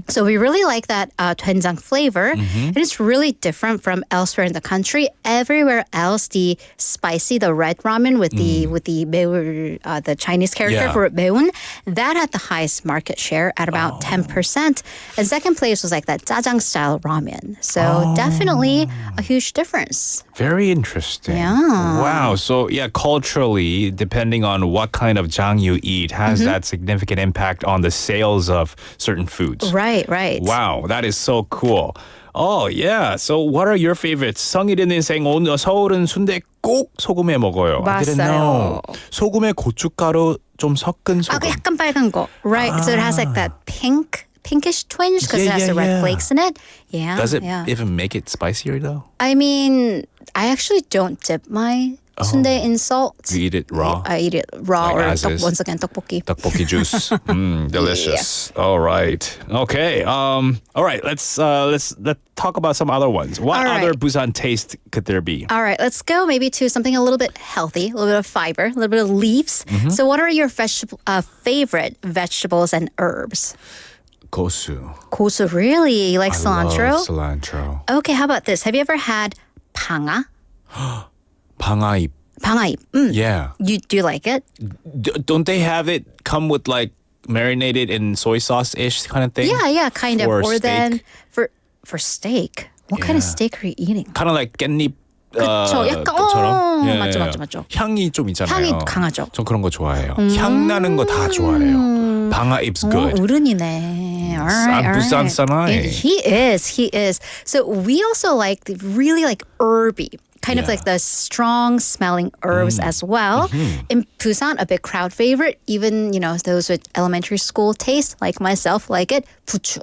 So we really like that doenjang flavor. And it's really different from elsewhere in the country. Everywhere else, the spicy, the red ramen with the 매울, the Chinese character for 매운, that had the highest market share at about 10%. And second place was like that jajang style ramen. So definitely a huge difference. Very interesting. Yeah. Wow. So culturally, depending on what kind of jang you eat, has that significant impact on the sales of certain foods. Right. Wow, that is so cool. Oh, yeah. So what are your favorites? 성일인 인생 오늘 서울은 순대 꼭 소금에 먹어요. I didn't know. 소금에 고춧가루 좀 섞은 소금. 약간 빨간 거. Right. So it has like that pinkish twinge because it has the red flakes in it. Yeah. Does it even make it spicier though? I mean, I actually don't dip my sundae in salt. You eat it raw? I eat it raw like or once again 떡볶이. 떡볶이 juice. Delicious. Yeah. All right. Okay. All right. Let's talk about some other ones. What other Busan taste could there be? All right. Let's go maybe to something a little bit healthy, a little bit of fiber, a little bit of leaves. So what are your favorite vegetables and herbs? 고수. 고수, really? You like cilantro? Love cilantro. Okay, how about this? Have you ever had 방아? 방아잎. 방아잎. Yeah. Do you like it? Don't they have it come with like marinated in soy sauce-ish kind of thing? Yeah, kind of. Or steak? then for steak. What kind of steak are you eating? Kind of like 깻잎. 그쵸. 약간 맞죠. 향이 좀 있잖아요. 향이 강하죠. 전 그런 거 좋아해요. 향 나는 거 다 좋아해요. 방아잎's good. 어른이네. All right. Busan 사나이. He is. So we also really like herby. Kind of like the strong smelling herbs as well. In Busan, a big crowd favorite, even, those with elementary school taste, like myself, like it, 부추.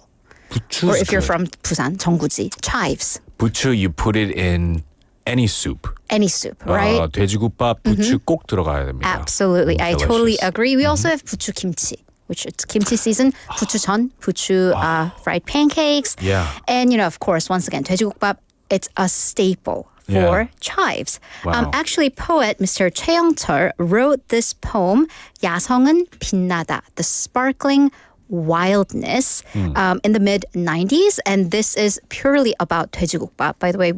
Or if you're from Busan, 정구지, chives. 부추, you put it in any soup. Any soup, right? 돼지국밥, 부추 꼭 들어가야 됩니다. Absolutely. I totally agree. We also have 부추 kimchi, which it's kimchi season. 부추전, 부추 fried pancakes. Yeah. And, of course, once again, 돼지국밥, it's a staple for chives. Wow. Actually, poet Mr. Choi Young-chul wrote this poem, 야성은 빛나다, the sparkling wildness, in the mid-90s. And this is purely about 돼지국밥. By the way,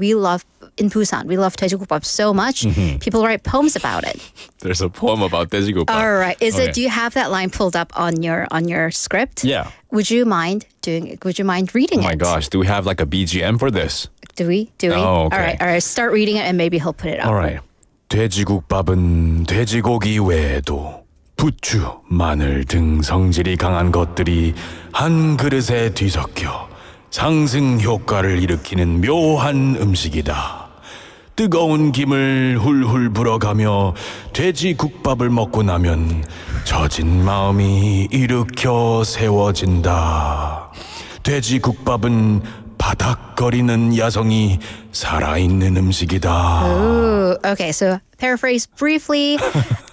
in Busan, we love 돼지국밥 so much. People write poems about it. There's a poem about 돼지국밥. All right. Okay. Do you have that line pulled up on your script? Yeah. Would you mind reading it? Oh my gosh, do we have like a BGM for this? Do we? Oh, okay. All right. Start reading it and maybe he'll put it up. All right. 돼지국밥은 돼지고기 외에도 부추, 마늘 등 성질이 강한 것들이 한 그릇에 뒤섞여 상승 효과를 일으키는 묘한 음식이다. 뜨거운 김을 훌훌 불어가며 돼지국밥을 먹고 나면 젖은 마음이 일으켜 세워진다. 돼지국밥은 바닥거리는 야성이 살아있는 음식이다. Ooh, okay, so paraphrase briefly.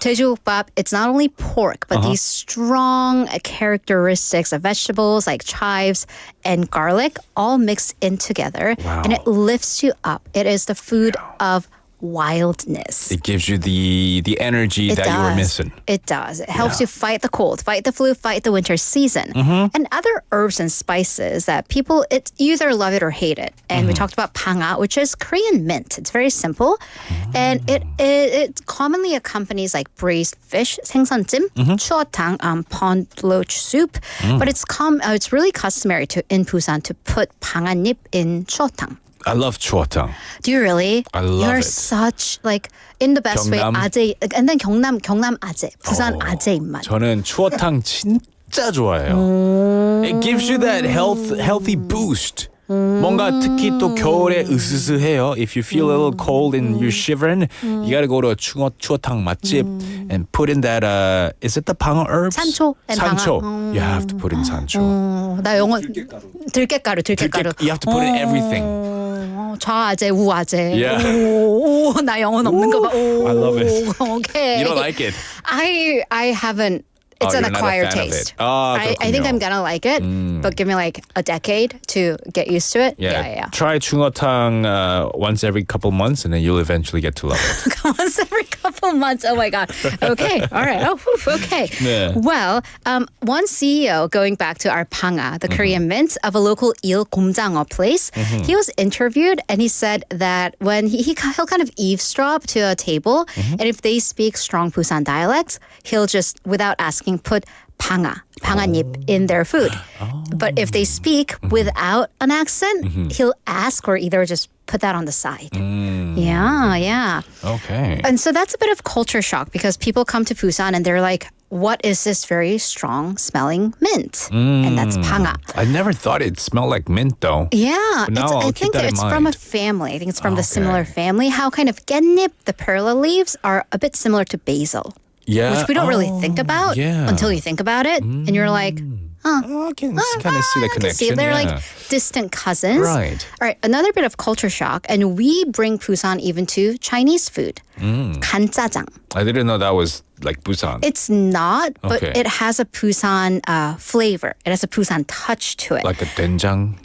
돼지국밥, it's not only pork, but these strong characteristics of vegetables like chives and garlic all mixed in together. Wow. And it lifts you up. It is the food of wildness. It gives you the energy that you were missing. It does. It helps you fight the cold, fight the flu, fight the winter season. And other herbs and spices that people, you either love it or hate it. And we talked about panga, which is Korean mint. It's very simple. And it commonly accompanies like braised fish, 생선찜, 추어탕, pondloch soup. But it's really customary in Busan to put 방아잎 in 추어탕. I love 추어탕. Do you really? I love You're it. such in the best 경남. way 아재, and then 경남 아재, 부산 아재 입맛. 저는 추어탕 진짜 좋아해요. It gives you that healthy boost. 뭔가 특히 또 겨울에 으스스해요. If you feel a little cold and you're shivering, you gotta go to a 추어탕 맛집 and put in that, is it the 방어 herbs? 산초 and 산초. 방아. You have to put in 산초. 나 영어 들깨가루. You have to put in everything. 좌아재, 우아재. Yeah. 오, 나 영어 없는 거 봐. 오, I love it. Okay. You don't like it? I haven't. It's an you're not a acquired fan of taste. it. I think I'm gonna like it, but give me like a decade to get used to it. Yeah. Try 추어탕 once every couple months, and then you'll eventually get to love it. Once every couple months. Oh my God. Okay. All right. Oh, whew, okay. 네. Well, one CEO, going back to our panga, the Korean mint of a local eel 곰장어 place, he was interviewed and he said that when he'll kind of eavesdrop to a table, and if they speak strong Busan dialects, he'll just, without asking, put 방아잎 in their food. But if they speak without an accent, he'll ask or either just put that on the side. Yeah. Okay. And so that's a bit of culture shock because people come to Busan and they're like, what is this very strong smelling mint? And that's panga. I never thought it smelled like mint though. Yeah, But now I'll I keep think that in it's mind. from a family. I think it's from the similar family. How kind of 깻잎, the perla leaves, are a bit similar to basil. Yeah. Which we don't really think about until you think about it. And you're like, I can kind of see the connection. They're yeah. like distant cousins. Right. All right, another bit of culture shock. And we bring Busan even to Chinese food. 간짜장. I didn't know that was like Busan. It's not, but Okay. it has a Busan flavor. It has a Busan touch to it. Like a 된장.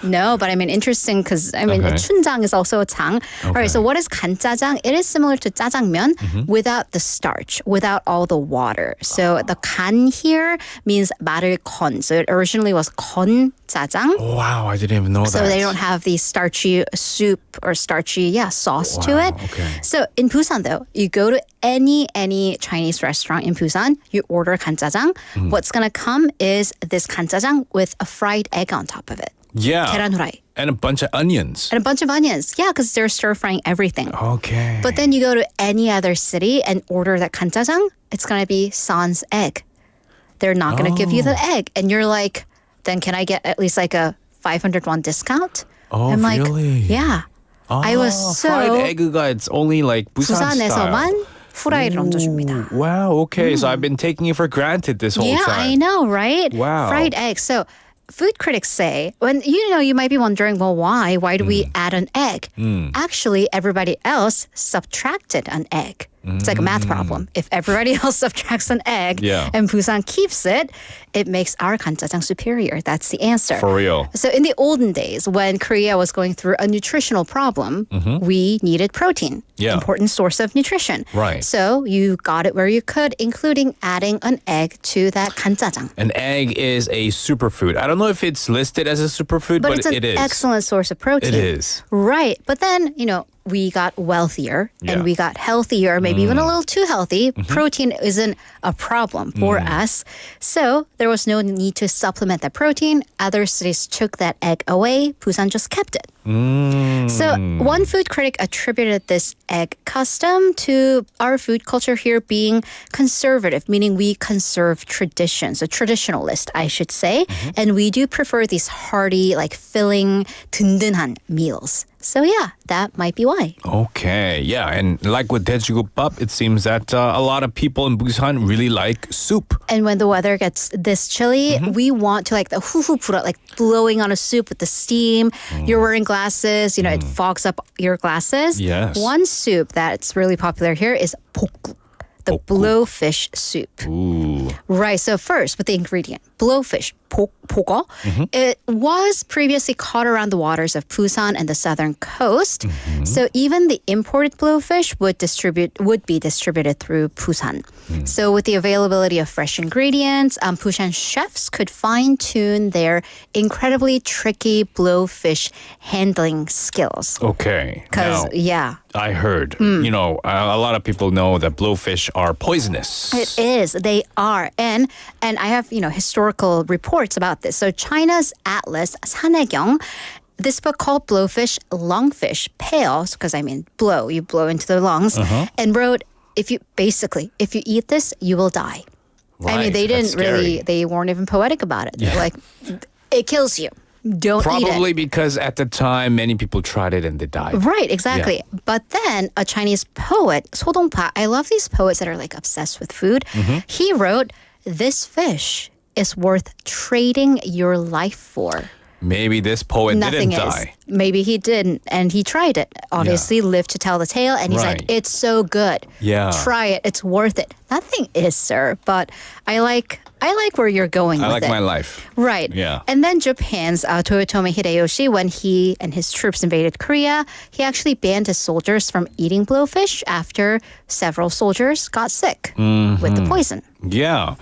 No, but I mean, interesting because I mean, Okay. 춘장 is also a 장. All right, so what is 간짜장? It is similar to 짜장면 without the starch, without all the water. So the 간 here means 말을 건. So it originally was 건짜장. Wow, I didn't even know that. So they don't have the starchy soup or starchy, sauce to it. Okay. So in Busan, though, you go to any Chinese restaurant in Busan, you order 간짜장. What's gonna come is this 간짜장 with a fried egg on top of it. Yeah. 계란 후라이. And a bunch of onions. And a bunch of onions. Yeah, because they're stir frying everything. Okay. But then you go to any other city and order that 간짜장, it's gonna be sans egg. They're not gonna give you the egg, and you're like, then can I get at least like a 500 won discount? Oh, I'm like, really? yeah. I was so fried egg-가 it's only like Busan 부산에서만 style. 후라이를 얹어줍니다. Wow, okay. So I've been taking it for granted this whole Yeah, time. I know, right? Wow. Fried egg. So food critics say, when you might be wondering, well, why do we add an egg? Actually, everybody else subtracted an egg. It's like a math problem. If everybody else subtracts an egg and Busan keeps it, it makes our 간짜장 superior. That's the answer. For real. So in the olden days, when Korea was going through a nutritional problem, we needed protein. Important source of nutrition. Right. So you got it where you could, including adding an egg to that 간짜장. An egg is a superfood. I don't know if it's listed as a superfood, but it's an it is. excellent source of protein. It is. Right. But then, we got wealthier and we got healthier, maybe even a little too healthy. Protein isn't a problem for us. So there was no need to supplement that protein. Other cities took that egg away. Busan just kept it. So one food critic attributed this egg custom to our food culture here being conservative, meaning we conserve traditions, a traditionalist, I should say. And we do prefer these hearty, like filling, 든든한 meals. So yeah, that might be why. Okay, yeah, and like with 돼지국밥, it seems that a lot of people in Busan really like soup. And when the weather gets this chilly, we want to like the 후후 불어, like blowing on a soup with the steam. You're wearing glasses, it fogs up your glasses. Yes. One soup that's really popular here is 볶국, the blowfish soup. Ooh. Right, so first with the ingredient, blowfish, 보거. It was previously caught around the waters of Busan and the southern coast. So even the imported blowfish would be distributed through Busan. So with the availability of fresh ingredients, Busan chefs could fine-tune their incredibly tricky blowfish handling skills. Okay. Because, I heard, a lot of people know that blowfish are poisonous. It is. They are. And I have, historical reports about this. So China's atlas, 산해경, this book called Blowfish, Lungfish, pale, because blow, you blow into the lungs, and wrote, if you eat this, you will die. Right, they didn't really, they weren't even poetic about it. They're like, it kills you. Don't eat it. Probably because at the time, many people tried it and they died. Right, exactly. Yeah. But then a Chinese poet, 소동파, I love these poets that are like obsessed with food. He wrote, this fish is worth trading your life for. Maybe this poet Nothing didn't is. die. Maybe he didn't, and he tried it. Obviously, lived to tell the tale, and he's like, it's so good. Yeah. Try it. It's worth it. Nothing is, sir, but I like where you're going with it. I like my life. Right. Yeah. And then Japan's Toyotomi Hideyoshi, when he and his troops invaded Korea, he actually banned his soldiers from eating blowfish after several soldiers got sick with the poison. Yeah.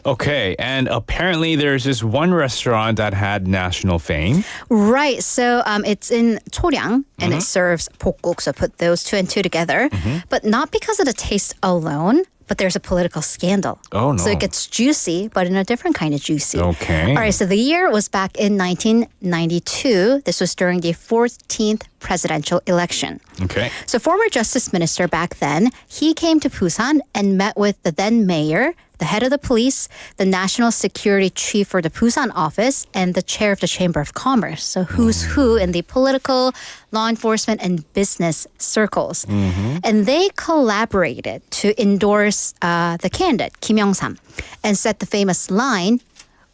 Okay. And apparently there's this one restaurant that had national fame. Right. So it's in Choryang and it serves 볶국. So put those two and two together. But not because of the taste alone, but there's a political scandal. Oh, no. So it gets juicy, but in a different kind of juicy. Okay. All right, so the year was back in 1992. This was during the 14th presidential election. Okay. So former justice minister back then, he came to Busan and met with the then mayor, the head of the police, the national security chief for the Busan office, and the chair of the Chamber of Commerce. So who's who in the political, law enforcement, and business circles. And they collaborated to endorse the candidate, Kim Young-sam, and set the famous line,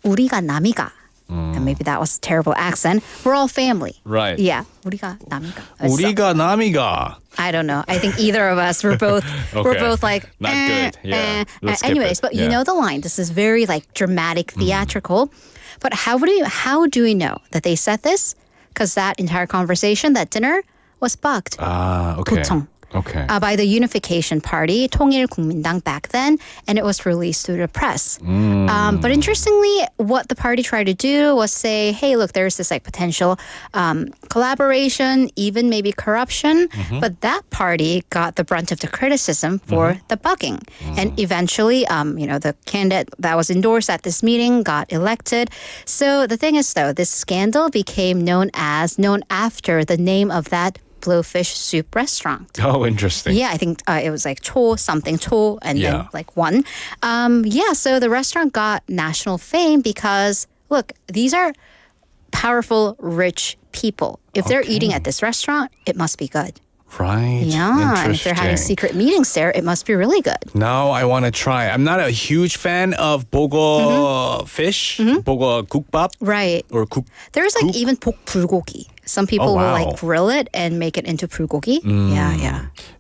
우리가 남이가. And maybe that was a terrible accent. We're all family. Right. Yeah. 우리가 남이가. 우리가 남이가. I don't know. I think either of us were both we're both like not good. Yeah. Let's skip anyways, it. but you know the line. This is very like dramatic, theatrical. But how do we know that they said this? Because that entire conversation, that dinner, was bugged. Okay. 보통. Okay. By the Unification Party, 통일국민당 back then, and it was released through the press. But interestingly, what the party tried to do was say, hey, look, there's this like potential collaboration, even maybe corruption, but that party got the brunt of the criticism for the bugging. And eventually, the candidate that was endorsed at this meeting got elected. So the thing is, though, this scandal became known after the name of that blowfish soup restaurant. Oh, interesting. Yeah, I think it was like 초 something 초 and then like one. So the restaurant got national fame because, look, these are powerful, rich people. If they're eating at this restaurant, it must be good. Right. Yeah, and if they're having secret meetings there, it must be really good. Now I want to try. I'm not a huge fan of 보거 fish, 보거 국밥. Right. Or 국. There's like even 볶 불고기. Some people will like grill it and make it into bulgogi.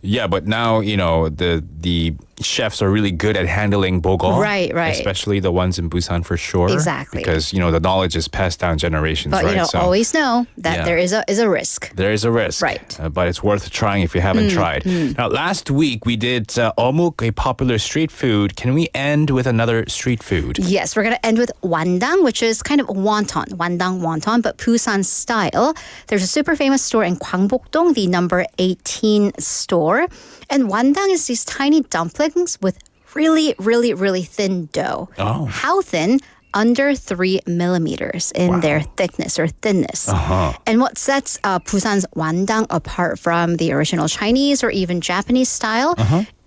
Yeah, but now, you know, the chefs are really good at handling bulgogi. Right. Especially the ones in Busan for sure. Exactly. Because, you know, the knowledge is passed down generations, but, right? you know, So, always know that there is a risk. there is a risk. Right. But it's worth trying if you haven't tried. Now, last week we did omuk, a popular street food. Can we end with another street food? Yes, we're going to end with wandang, which is kind of wonton, wonton, but Busan style. There's a super famous store in Gwangbok-dong, the number 18 store. And wandang is these tiny dumplings with really, really, really thin dough. Oh. How thin? Under 3 millimeters in their thickness or thinness. And what sets Busan's wandang apart from the original Chinese or even Japanese style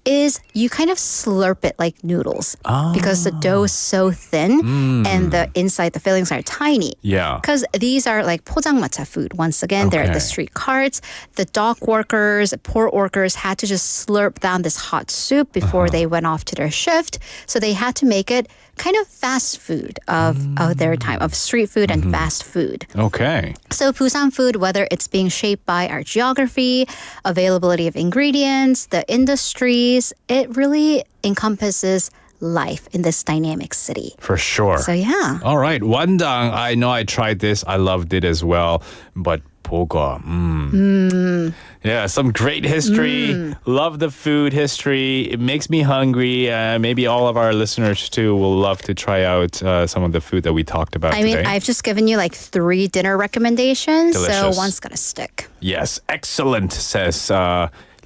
is you kind of slurp it like noodles because the dough is so thin and the inside, the fillings are tiny. Yeah. Because these are like 포장마차 food. Once again, they're at the street carts. The dock workers, port workers had to just slurp down this hot soup before they went off to their shift. So they had to make it kind of fast food of their time, of street food and fast food. Okay. So Busan food, whether it's being shaped by our geography, availability of ingredients, the industries, it really encompasses life in this dynamic city. For sure. So yeah. All right. Wandang, I know I tried this. I loved it as well. But bulgogi. Yeah, some great history. Love the food history. It makes me hungry. Maybe all of our listeners too will love to try out some of the food that we talked about today. I mean, I've just given you like 3 dinner recommendations, Delicious. so one's gonna stick. Yes, excellent, says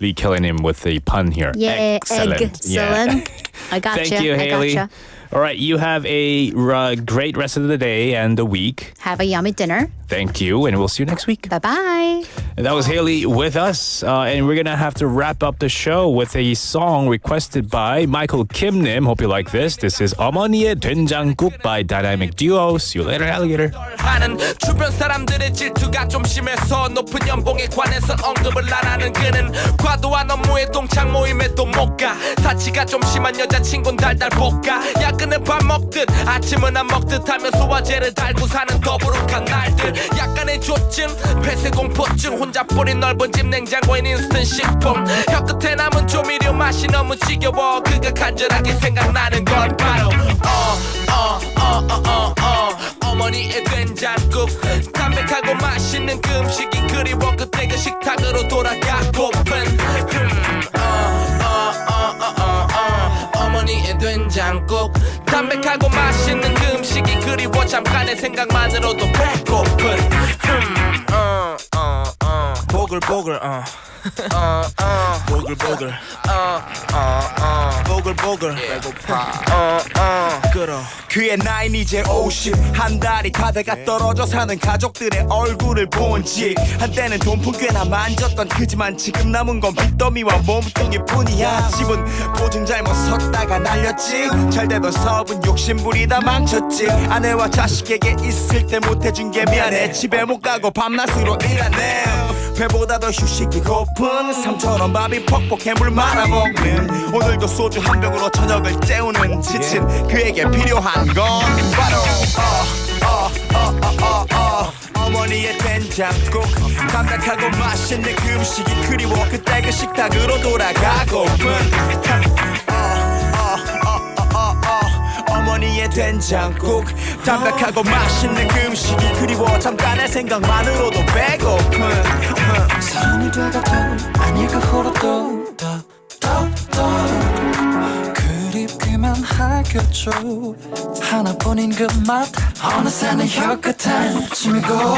Lee killing him with the pun here. Yeah, Excellent. excellent. I gotcha. Thank you, Haley. I gotcha. All right, you have a great rest of the day and the week. Have a yummy dinner. Thank you, and we'll see you next week. Bye-bye. And that was Haley with us, and we're gonna have to wrap up the show with a song requested by Michael Kim-nim. Hope you like this. This is 어머니의 된장국 by Dynamic Duo. See you later, alligator. 하는 주변 사람들의 질투가 좀 심해서 높은 연봉에 관해서 언급을 안 하는 그는 과도한 업무에 동창 모임에 또 못 가. 사치가 좀 심한 여자친구는 달달 볶아. 야근은 밥 먹듯 아침은 안 먹듯 하며 소화제를 달고 사는 더부룩한 날들. 약간의 조증, 폐쇄공포증, 혼자 뿌린 넓은 집 냉장고엔 인스턴트 식품. 혀끝에 남은 조미료 맛이 너무 지겨워. 그가 간절하게 생각나는 건 바로 어머니의 된장국. 담백하고 맛있는 그 음식이 그리워. 그때 그 식탁으로 돌아가고픈 어머니의 된장국. 담백하고 맛있는 그 음식이 그리워. 잠깐의 생각만으로도 배고픈 보글보글 보글보글 보글보글 배고파 끌어. 그의 나이는 이제 50. 한 달이 다 돼가 떨어져 사는 가족들의 얼굴을 본 지. 한때는 돈푼 꽤나 만졌던 그지만 지금 남은 건 빚더미와 몸뚱이 뿐이야. 집은 보증 잘못 섰다가 날렸지. 잘되던 사업은 욕심부리다 망쳤지. 아내와 자식에게 있을 때 못해준 게 미안해. 집에 못 가고 밤낮으로 일하네. 배보다 더 휴식이 고픈 삶처럼 밥이 퍽퍽해 물 말아먹는. 오늘도 소주 한 병으로 저녁을 때우는 지친 그에게 필요한 건 바로 어머니의 된장국. 담백하고 맛있는 그 음식이 그리워. 그때 그 식탁으로 돌아가고픈 어머니의 된장국. 담백하고 맛있는 그 음식이 그리워. 잠깐의 생각만으로도 배고픈 사랑이 돼가도 아닐 그 후로도 그립기만 하겠죠. 하나뿐인 그 맛 어느새는 혀끝에 침이 고여.